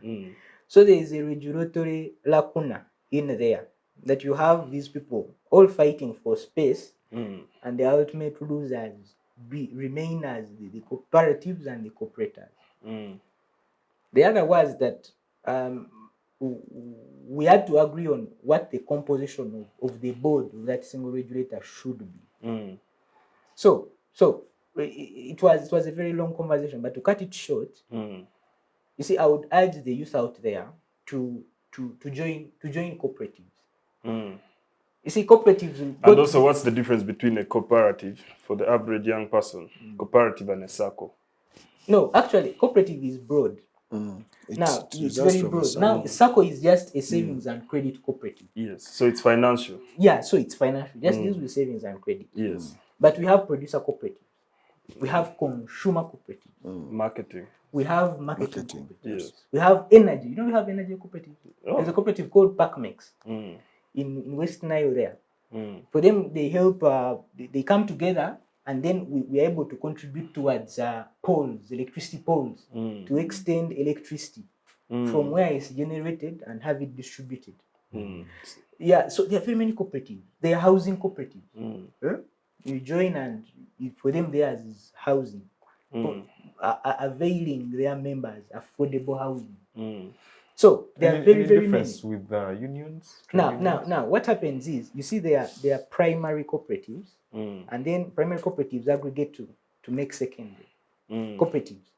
So there is a regulatory lacuna in there, that you have these people all fighting for space, and the ultimate losers remain as the cooperatives and the cooperators. The other was that we had to agree on what the composition of the board of that single regulator should be. So it was a very long conversation, but to cut it short, you see, I would urge the youth out there to join cooperatives. You see, cooperatives. And also, what's the difference between a cooperative for the average young person, cooperative and a circle? No, actually, cooperative is broad. Now, it's very broad. Now, a circle is just a savings and credit cooperative. Yes, so it's financial. Yeah, so it's financial. Just deals with savings and credit. Yes. But we have producer cooperatives. We have consumer cooperatives. Marketing. We have marketing cooperatives. Yes. We have energy. You know, we have energy cooperatives. Oh. There's a cooperative called Pimer in West Nile there. For them, they help, they come together, and then we are able to contribute towards poles, electricity poles, to extend electricity from where it's generated and have it distributed. Yeah, so there are very many cooperatives. They are housing cooperatives. You join, and for them, theirs is housing, availing their members affordable housing. So there are very many. With unions. Now, what happens is, you see, there are primary cooperatives, and then primary cooperatives aggregate to make secondary cooperatives.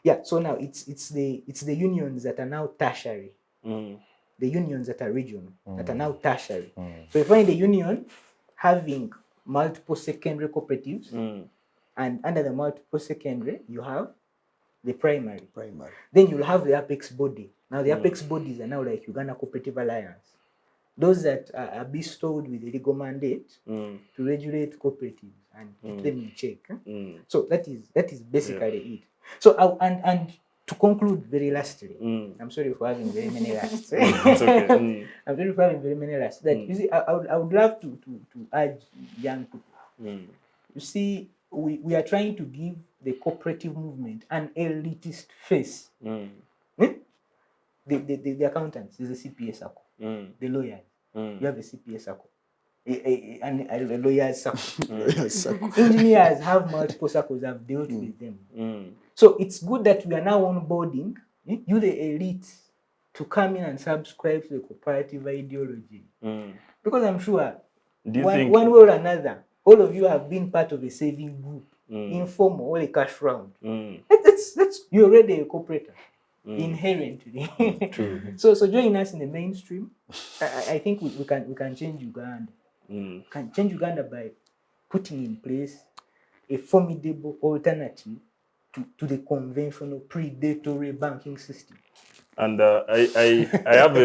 Yeah. So now it's the unions that are now tertiary. The unions that are regional that are now tertiary. So you find the union having multiple secondary cooperatives, and under the multiple secondary you have the primary. Then you'll have the apex body. Now the apex bodies are now like Uganda Cooperative Alliance. Those that are bestowed with a legal mandate to regulate cooperatives and keep them in check. So that is basically it. So and to conclude very lastly, I'm sorry for having very many lasts. It's okay. I'm sorry for having very many lasts. That you see, I would love to urge young people. You see, we are trying to give the cooperative movement an elitist face. The accountants, there's a CPA circle. The lawyers, you have a CPA circle. A lawyer's circle. Engineers have multiple circles. I've dealt with them. So it's good that we are now onboarding you, the elite, to come in and subscribe to the cooperative ideology. Because I'm sure one way or another, all of you have been part of a saving group, informal or a cash round. That's you're already a cooperator. Inherently. So join us in the mainstream. I think we can change Uganda. Can change Uganda by putting in place a formidable alternative to the conventional predatory banking system. And I have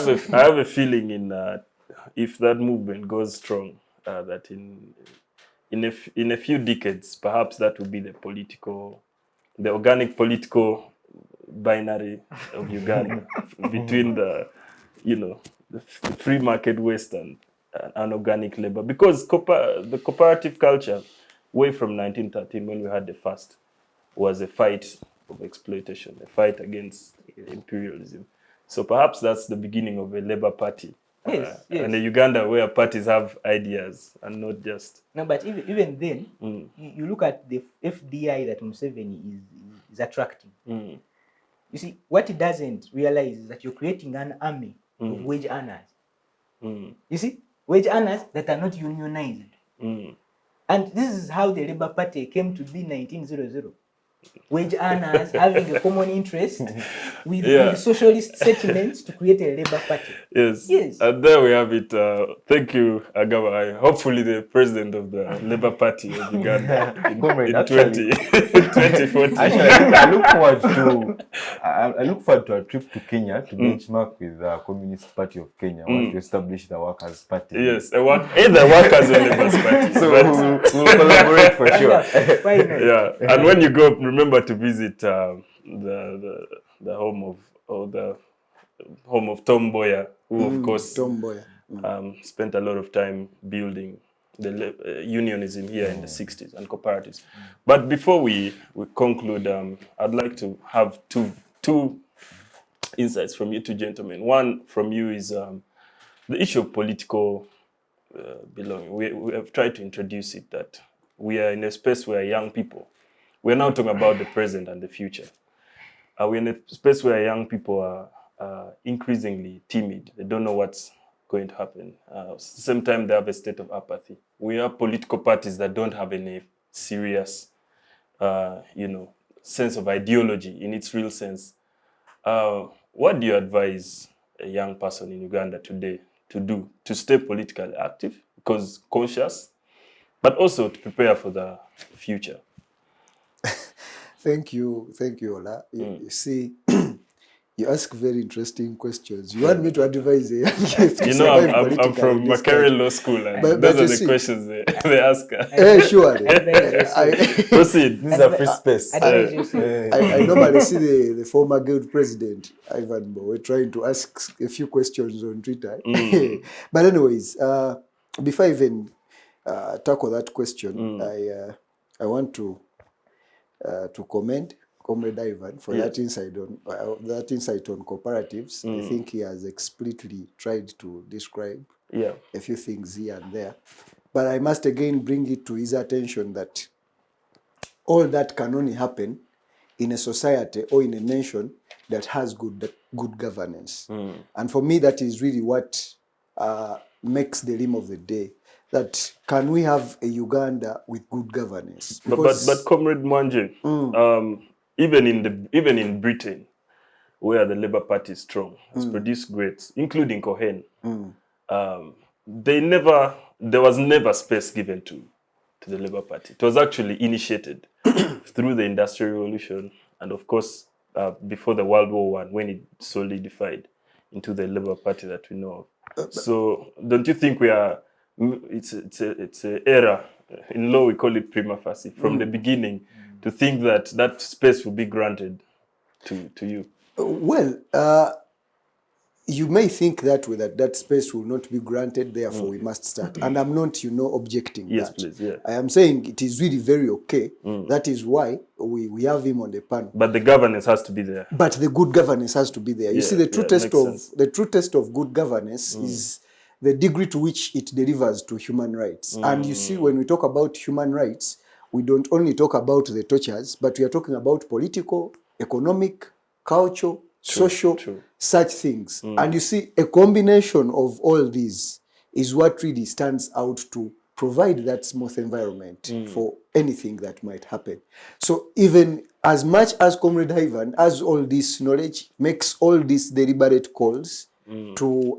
a feeling if that movement goes strong, that in a few decades, perhaps that will be the organic political binary of Uganda between the free market West and organic labor, because the cooperative culture, way from 1913 when we had the first, was a fight of exploitation, a fight against imperialism. So perhaps that's the beginning of a labor party. Yes. And a Uganda where parties have ideas and not just... No, but even then, you look at the FDI that Museveni is attracting. You see, what he doesn't realize is that you're creating an army of wage earners. You see, wage earners that are not unionized. And this is how the Labour Party came to be 1900. Wage earners having a common interest with socialist sentiments to create a Labour Party. Yes. And there we have it. Thank you, Agaba. Hopefully the president of the Labour Party of Uganda in 2040. Actually, I look forward to a trip to Kenya to benchmark with the Communist Party of Kenya. Want to establish the Workers' Party. Yes, either Workers or Labour's Party. So we'll collaborate for sure. Why not? Yeah, and when you go, remember to visit the home of Tom Mboya, who of course spent a lot of time building the unionism here in the 60s and cooperatives. But before we conclude, I'd like to have two insights from you two gentlemen. One from you is the issue of political belonging. We have tried to introduce it, that we are in a space where young people, we're now talking about the present and the future. We're in a space where young people are increasingly timid. They don't know what's going to happen. At the same time, they have a state of apathy. We have political parties that don't have any serious, sense of ideology in its real sense. What do you advise a young person in Uganda today to do to stay politically active, because conscious, but also to prepare for the future? Thank you, Olaa. You see, you ask very interesting questions. You want me to advise a young youth to survive I'm politically from in this Makerere country? Law School, and But those you are the see- questions they ask. Surely. Proceed. This is a free space. Advise yourself. I normally see the former guild president, Ivan Bowe, trying to ask a few questions on Twitter. But anyways, before I even tackle that question, I want to commend Comrade Ivan for that insight on cooperatives. I think he has explicitly tried to describe a few things here and there. But I must again bring it to his attention that all that can only happen in a society or in a nation that has good governance. And for me, that is really what makes the limb of the day. That can we have a Uganda with good governance? But Comrade Mwanje, even in Britain, where the Labour Party is strong, has produced greats, including Cohen, there was never space given to the Labour Party. It was actually initiated through the Industrial Revolution, and of course before the World War I, when it solidified into the Labour Party that we know of. So don't you think it's an error in law? We call it prima facie from the beginning to think that space will be granted to you. Well, you may think that way, that space will not be granted, therefore we must start. And I'm not, objecting Yes, that. please, yeah. I am saying it is really very okay. That is why we have him on the panel. But the governance has to be there. But the good governance has to be there. You see, the true test of good governance is the degree to which it delivers to human rights. And you see, when we talk about human rights, we don't only talk about the tortures, but we are talking about political, economic, cultural, social, such things. And you see, a combination of all these is what really stands out to provide that smooth environment for anything that might happen. So even as much as Comrade Ivan has all this knowledge, makes all these deliberate calls to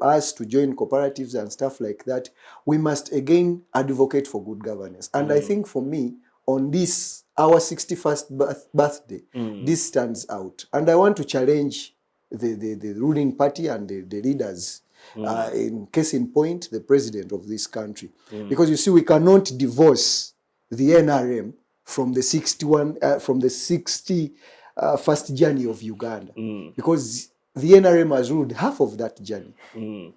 us to join cooperatives and stuff like that, we must again advocate for good governance. And I think for me, on this, our 61st birthday, this stands out. And I want to challenge the ruling party and the leaders, in case in point, the president of this country. Because you see, we cannot divorce the NRM from the 61st journey of Uganda. Because the NRM has ruled half of that journey.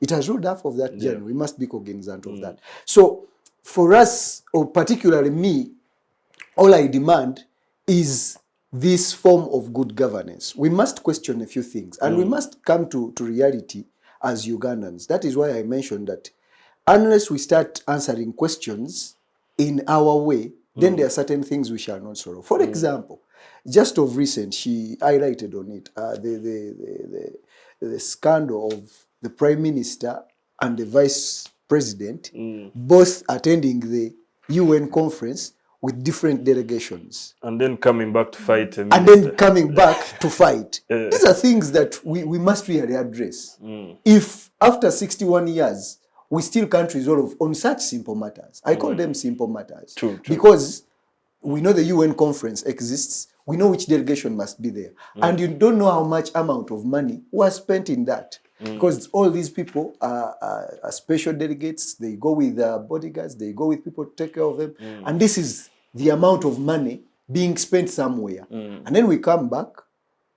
It has ruled half of that journey. We must be cognizant of that. So for us, or particularly me, all I demand is this form of good governance. We must question a few things, and we must come to reality as Ugandans. That is why I mentioned that unless we start answering questions in our way, then there are certain things we shall not solve. For example, just of recent, she highlighted on it, the scandal of the Prime Minister and the Vice President both attending the UN conference with different delegations. And then coming back to fight. And then coming back to fight. These are things that we must really address. If after 61 years, we still can't resolve on such simple matters. I call them simple matters. True. Because we know the UN conference exists. We know which delegation must be there. And you don't know how much amount of money was spent in that. Because all these people are special delegates. They go with bodyguards. They go with people to take care of them. And this is the amount of money being spent somewhere. And then we come back,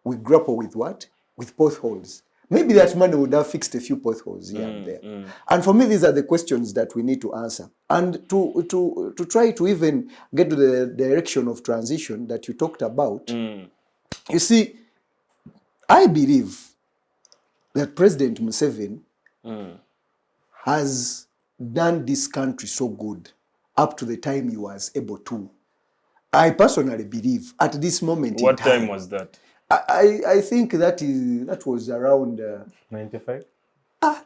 we grapple with what? With potholes. Maybe that money would have fixed a few potholes here and there. And for me, these are the questions that we need to answer. And to try to even get to the direction of transition that you talked about, you see, I believe that President Museveni has done this country so good up to the time he was able to. I personally believe at this moment What in time. time was that? I think that was around 95?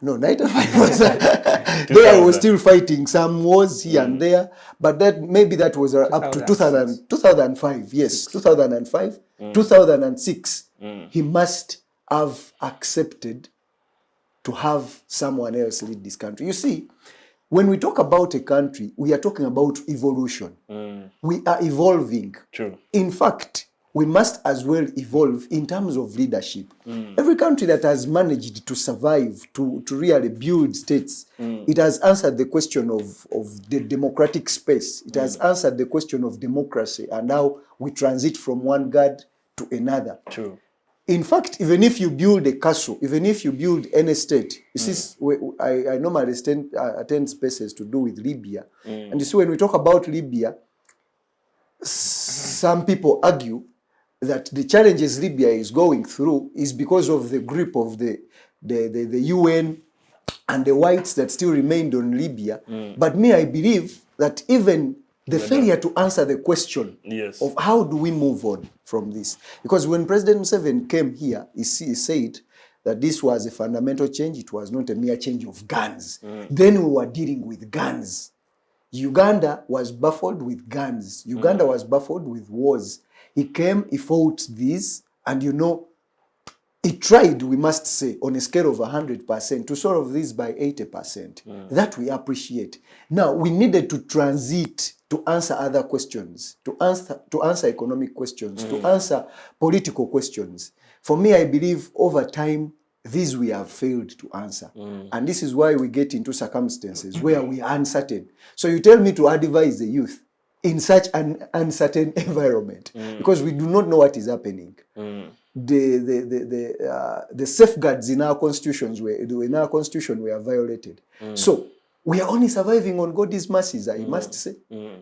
No, 95 was there I was still fighting some wars here and there, but maybe that was up to 2005. Yes, 2005, 2006. He must have accepted to have someone else lead this country. You see, when we talk about a country, we are talking about evolution. We are evolving. True. In fact, we must as well evolve in terms of leadership. Every country that has managed to survive, to really build states, it has answered the question of the democratic space. It has answered the question of democracy and how we transit from one guard to another. True. In fact, even if you build a castle, even if you build any state, you see, I normally attend spaces to do with Libya. And you see, when we talk about Libya, some people argue that the challenges Libya is going through is because of the grip of the UN and the whites that still remained on Libya. But me, I believe that even the failure to answer the question of how do we move on from this. Because when President Museveni came here, he said that this was a fundamental change. It was not a mere change of guns. Then we were dealing with guns. Uganda was baffled with guns. Uganda was baffled with wars. He came, he fought these, and he tried, we must say, on a scale of 100% to solve this by 80%. That we appreciate. Now, we needed to transit to answer other questions, to answer economic questions, to answer political questions. For me, I believe over time, these we have failed to answer. And this is why we get into circumstances where we are uncertain. So you tell me to advise the youth in such an uncertain environment, because we do not know what is happening. The safeguards in our constitution were violated. So we are only surviving on God's mercies, I must say.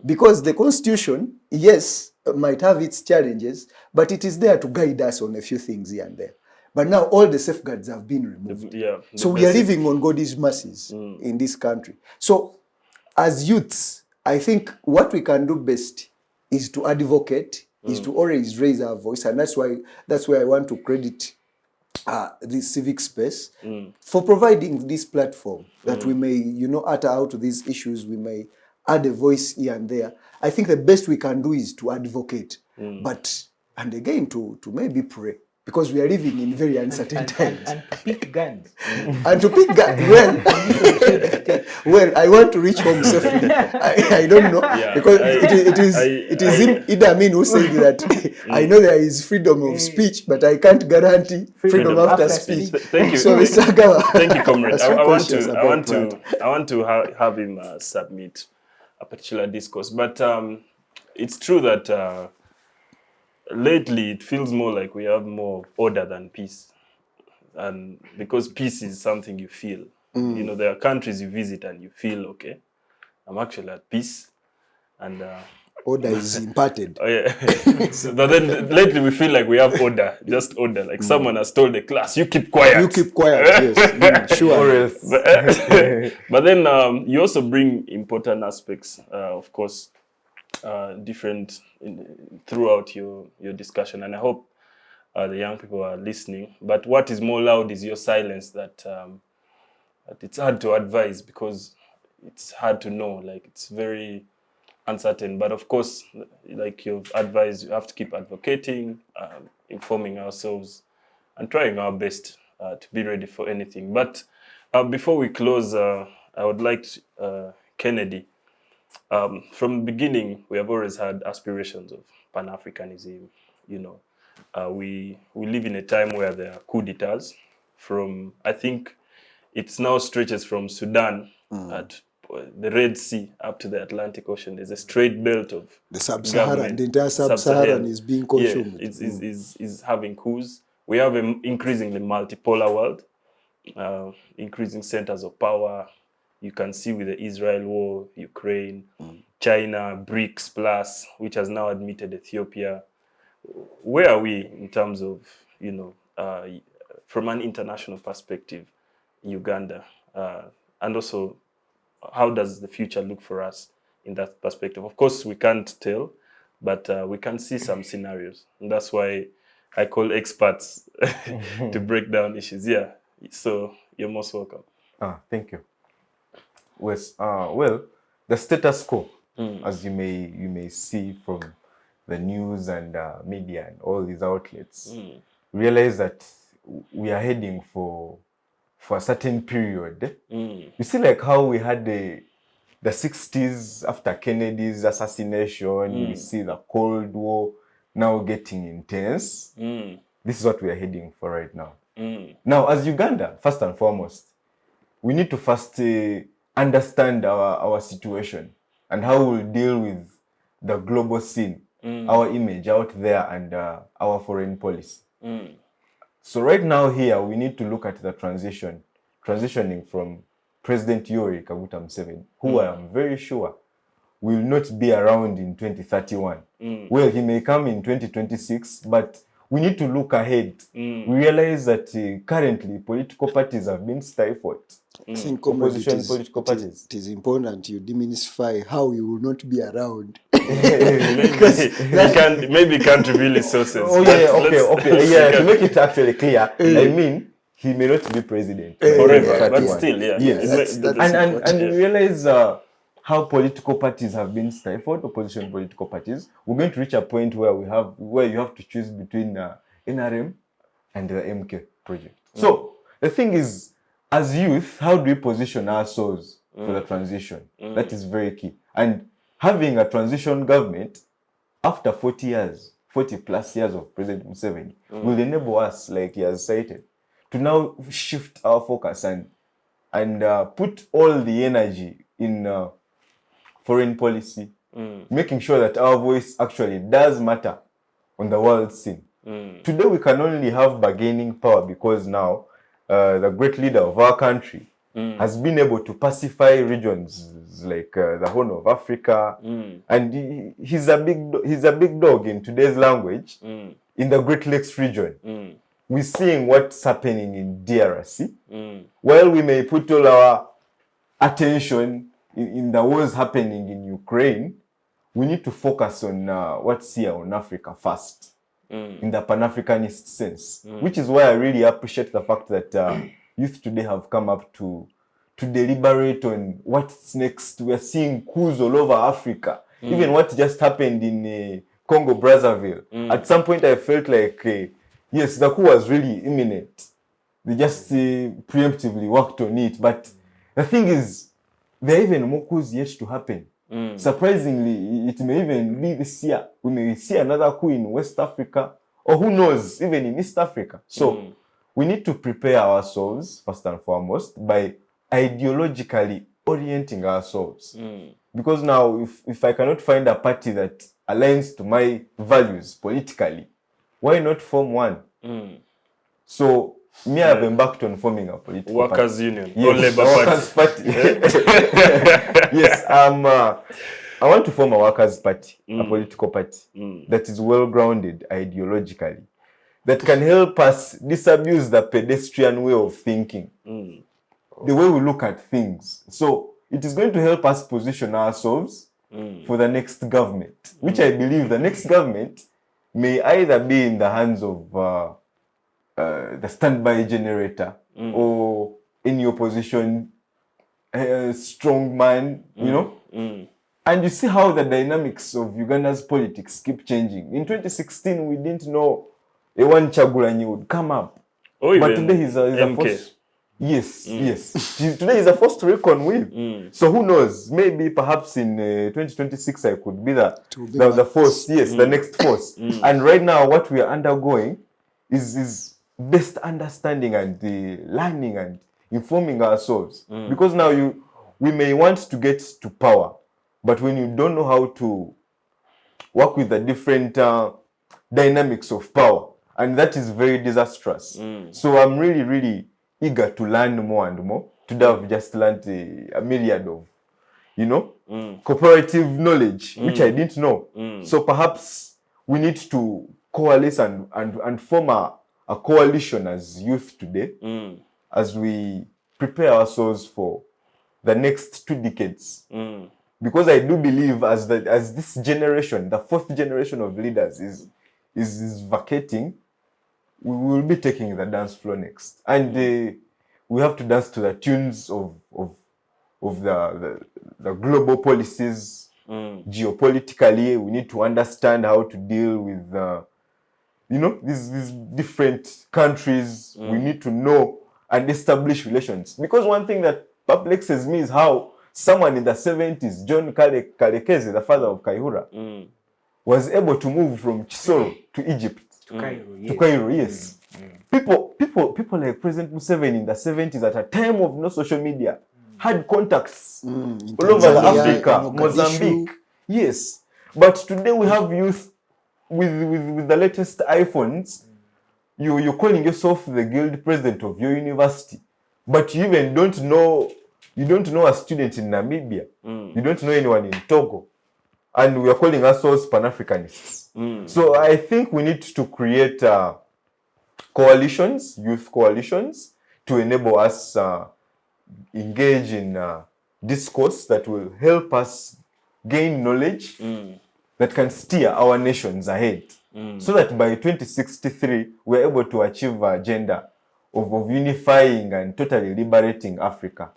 Because the constitution, yes, might have its challenges, but it is there to guide us on a few things here and there. But now all the safeguards have been removed. So we are living on God's mercies in this country. So as youths, I think what we can do best is to advocate, is to always raise our voice. And that's why I want to credit this civic space for providing this platform that we may, utter out these issues, we may add a voice here and there. I think the best we can do is to advocate, and again, to maybe pray. Because we are living in very uncertain times. And to pick guns. And to pick guns. Well, I want to reach home safely. I don't know. Because it is Idi Amin who said that I know there is freedom of speech, but I can't guarantee freedom after speech. Thank you. So, Mr. Agaba. Thank you, comrade. I want to have him submit a particular discourse. But it's true that lately, it feels more like we have more order than peace. And because peace is something you feel. There are countries you visit and you feel, okay, I'm actually at peace. And order is imparted. Oh, yeah. But then lately we feel like we have order, just order. Like someone has told the class, you keep quiet. You keep quiet, yes. Sure. But then you also bring important aspects, of course, different throughout your discussion, and I hope the young people are listening. But what is more loud is your silence, that it's hard to advise because it's hard to know, like it's very uncertain. But of course, like you've advised, you have to keep advocating, informing ourselves, and trying our best to be ready for anything. But before we close, I would like Kennedy. From the beginning, we have always had aspirations of Pan-Africanism. We live in a time where there are coup d'etats. I think it now stretches from Sudan at the Red Sea up to the Atlantic Ocean. There's a straight belt of the Sub-Saharan, the entire Sub-Saharan is being consumed. Yeah, is having coups. We have an increasingly multipolar world, increasing centers of power. You can see with the Israel war, Ukraine, China, BRICS Plus, which has now admitted Ethiopia. Where are we in terms of, from an international perspective, Uganda? And also, how does the future look for us in that perspective? Of course, we can't tell, but we can see some scenarios. And that's why I call experts to break down issues. Yeah, so you're most welcome. Thank you. Well, the status quo, as you may see from the news and media and all these outlets, realize that we are heading for a certain period. You see, like how we had the 60s after Kennedy's assassination, we see the Cold War now getting intense. This is what we are heading for right now. Now, as Uganda, first and foremost, we need to first understand our situation and how we'll deal with the global scene, our image out there, and our foreign policy. So right now here, we need to look at the transitioning from President Yoweri Kaguta Museveni, who I am very sure will not be around in 2031. Well, he may come in 2026, but we need to look ahead. We realize that currently political parties have been stifled. I think it is important you demystify how you will not be around. Maybe can't reveal his sources. Oh yeah, okay. Yeah, to make it actually clear, I mean, he may not be president forever, but still, yeah. Yes, and you realize how political parties have been stifled, opposition political parties. We're going to reach a point where you have to choose between NRM and the MK project. So the thing is, as youth, how do we position ourselves for the transition? That is very key. And having a transition government after 40 plus years of President Museveni will enable us, like he has cited, to now shift our focus and put all the energy in foreign policy, making sure that our voice actually does matter on the world scene. Today we can only have bargaining power because now the great leader of our country has been able to pacify regions like the Horn of Africa, and he's a big dog in today's language in the Great Lakes region. We're seeing what's happening in DRC. While we may put all our attention in the wars happening in Ukraine, we need to focus on what's here on Africa first, in the Pan-Africanist sense, which is why I really appreciate the fact that youth today have come up to deliberate on what's next. We are seeing coups all over Africa, even what just happened in Congo Brazzaville. At some point I felt like, yes, the coup was really imminent. They just preemptively worked on it. But the thing is, there are even more coups yet to happen. Surprisingly, it may even be this year. We may see another coup in West Africa, or who knows, even in East Africa. So we need to prepare ourselves, first and foremost, by ideologically orienting ourselves. Because now, if I cannot find a party that aligns to my values politically, why not form one? So, me, I've embarked on forming a political Workers' party. Union, Yes, or Labour Workers' Party. Yes, I want to form a workers' party, a political party that is well-grounded ideologically, that can help us disabuse the pedestrian way of thinking, the way we look at things. So it is going to help us position ourselves for the next government, which I believe the next government may either be in the hands of the standby generator or any opposition strong man, you know. And you see how the dynamics of Uganda's politics keep changing. In 2016, we didn't know Ewan Chagulanyi would come up. Or But even today he's a force. Yes, yes. Today he's a force to reckon with. So who knows? Maybe perhaps in 2026 I could be the force. Yes, the next force. And right now what we are undergoing is best understanding and learning and informing ourselves. Because now we may want to get to power, but when you don't know how to work with the different dynamics of power, and that is very disastrous. So I'm really, really eager to learn more and more. Today I've just learned a myriad of, cooperative knowledge, which I didn't know. So perhaps we need to coalesce and form a coalition as youth today, as we prepare ourselves for the next 2 decades. Because I do believe as this generation, the 4th generation of leaders is vacating, we will be taking the dance floor next. And we have to dance to the tunes of the global policies. Geopolitically, we need to understand how to deal with these different countries. We need to know and establish relations. Because one thing that perplexes me is how someone in the 70s, John Kalekezi, the father of Kaihura, was able to move from Chisoro to Egypt. To Cairo, yes. People like President Museveni in the 70s, at a time of no social media, had contacts all over Africa, Mozambique. Yes. But today we have youth with the latest iPhones. You're calling yourself the guild president of your university, but you even don't know a student in Namibia. You don't know anyone in Togo. And we are calling ourselves Pan-Africanists. So I think we need to create coalitions, youth coalitions, to enable us engage in discourse that will help us gain knowledge that can steer our nations ahead. So that by 2063, we're able to achieve our agenda of unifying and totally liberating Africa.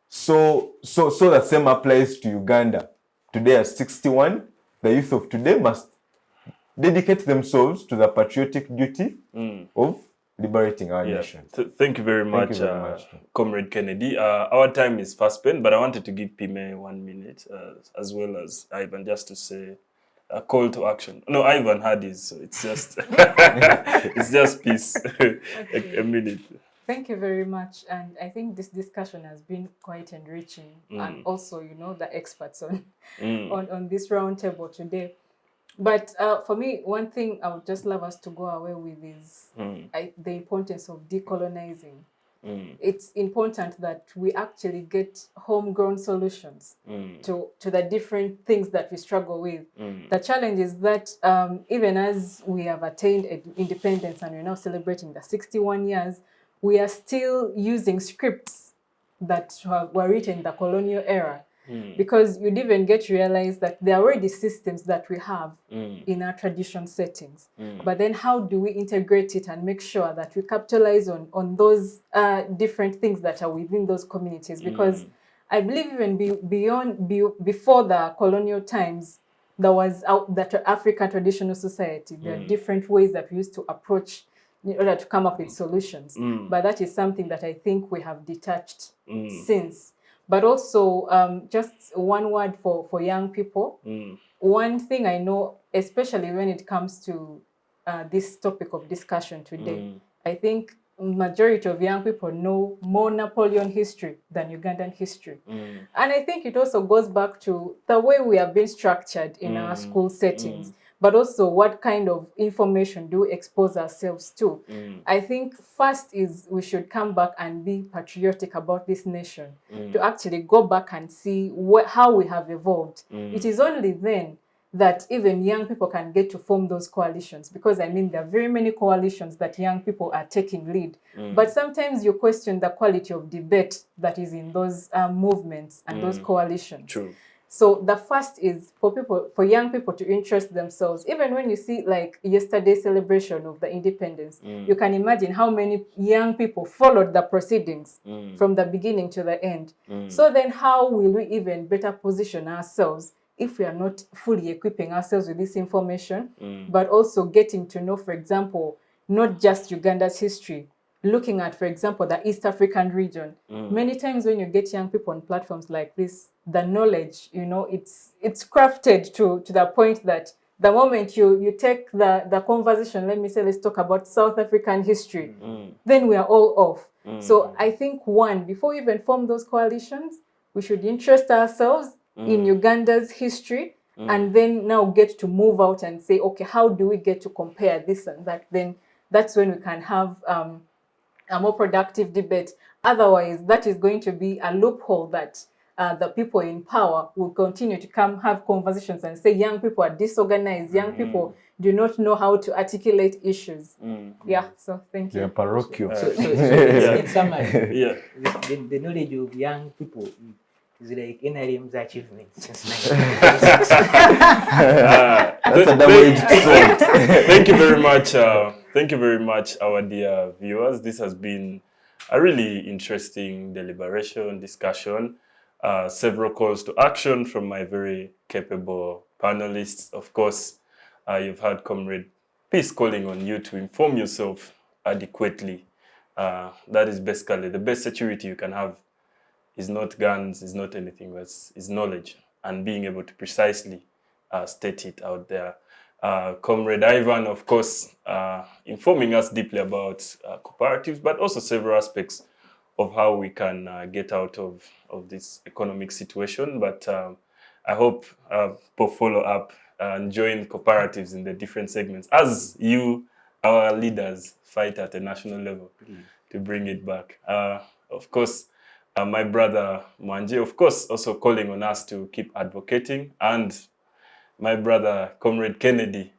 So the same applies to Uganda. Today at 61, the youth of today must dedicate themselves to the patriotic duty of liberating our nation. Thank you very much, Comrade Kennedy. Our time is fast spent, but I wanted to give Pimer 1 minute, as well as Ivan, just to say a call to action. No, Ivan had his, so it's just it's just peace. A minute. Thank you very much, and I think this discussion has been quite enriching, and also, the experts on this roundtable today. But for me, one thing I would just love us to go away with is the importance of decolonizing. It's important that we actually get homegrown solutions to the different things that we struggle with. The challenge is that even as we have attained independence and we're now celebrating the 61 years, we are still using scripts that were written in the colonial era. Because you'd even get to realize that there are already systems that we have in our tradition settings. But then how do we integrate it and make sure that we capitalize on those different things that are within those communities? Because I believe even before the colonial times, there was that African traditional society. There are different ways that we used to approach in order to come up with solutions. But that is something that I think we have detached since. But also, just one word for young people. One thing I know, especially when it comes to this topic of discussion today, I think majority of young people know more Napoleon history than Ugandan history. And I think it also goes back to the way we have been structured in our school settings, but also what kind of information do we expose ourselves to. I think first is we should come back and be patriotic about this nation, to actually go back and see how we have evolved. It is only then that even young people can get to form those coalitions, because I mean there are very many coalitions that young people are taking lead, but sometimes you question the quality of debate that is in those movements and those coalitions. True. So the first is for young people to interest themselves. Even when you see like yesterday's celebration of the independence, you can imagine how many young people followed the proceedings from the beginning to the end. So then how will we even better position ourselves if we are not fully equipping ourselves with this information, but also getting to know, for example, not just Uganda's history, looking at, for example, the East African region. Many times when you get young people on platforms like this, the knowledge, it's crafted to the point that the moment you take the conversation, let's talk about South African history, then we are all off. So I think before we even form those coalitions, we should interest ourselves in Uganda's history, and then now get to move out and say, okay, how do we get to compare this and that? Then that's when we can have a more productive debate. Otherwise, that is going to be a loophole that the people in power will continue to come have conversations and say young people are disorganized, young people do not know how to articulate issues. Yeah, so thank you. They're parochial. So in summary, the knowledge of young people is like NRM's achievements since 1956. That's a double-edged sword. Thank you very much. Thank you very much, our dear viewers. This has been a really interesting deliberation, discussion, several calls to action from my very capable panelists. Of course, you've heard Comrade Peace calling on you to inform yourself adequately. That is basically the best security you can have. Is not guns, is not anything, but is knowledge and being able to precisely state it out there. Comrade Ivan, of course, informing us deeply about cooperatives, but also several aspects of how we can get out of this economic situation. But I hope people follow up and join cooperatives in the different segments as you, our leaders, fight at a national level to bring it back. Of course, my brother Mwanje, of course, also calling on us to keep advocating, and my brother Comrade Kennedy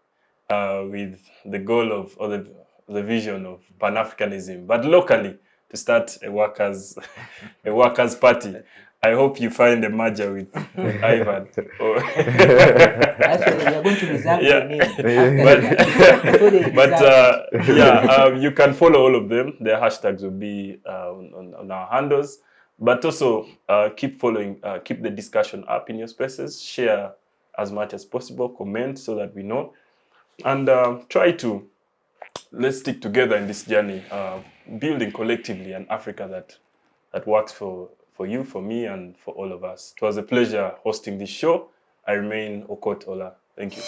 with the goal of, or the vision of Pan-Africanism, but locally to start a workers' party. I hope you find a merger with Ivan. Actually, we are going to reserve the name. But you can follow all of them. Their hashtags will be on our handles. But also keep following, keep the discussion up in your spaces. Share as much as possible. Comment so that we know. And let's stick together in this journey, building collectively an Africa that works for you, for me, and for all of us. It was a pleasure hosting this show. I remain Okot Olaa. Thank you.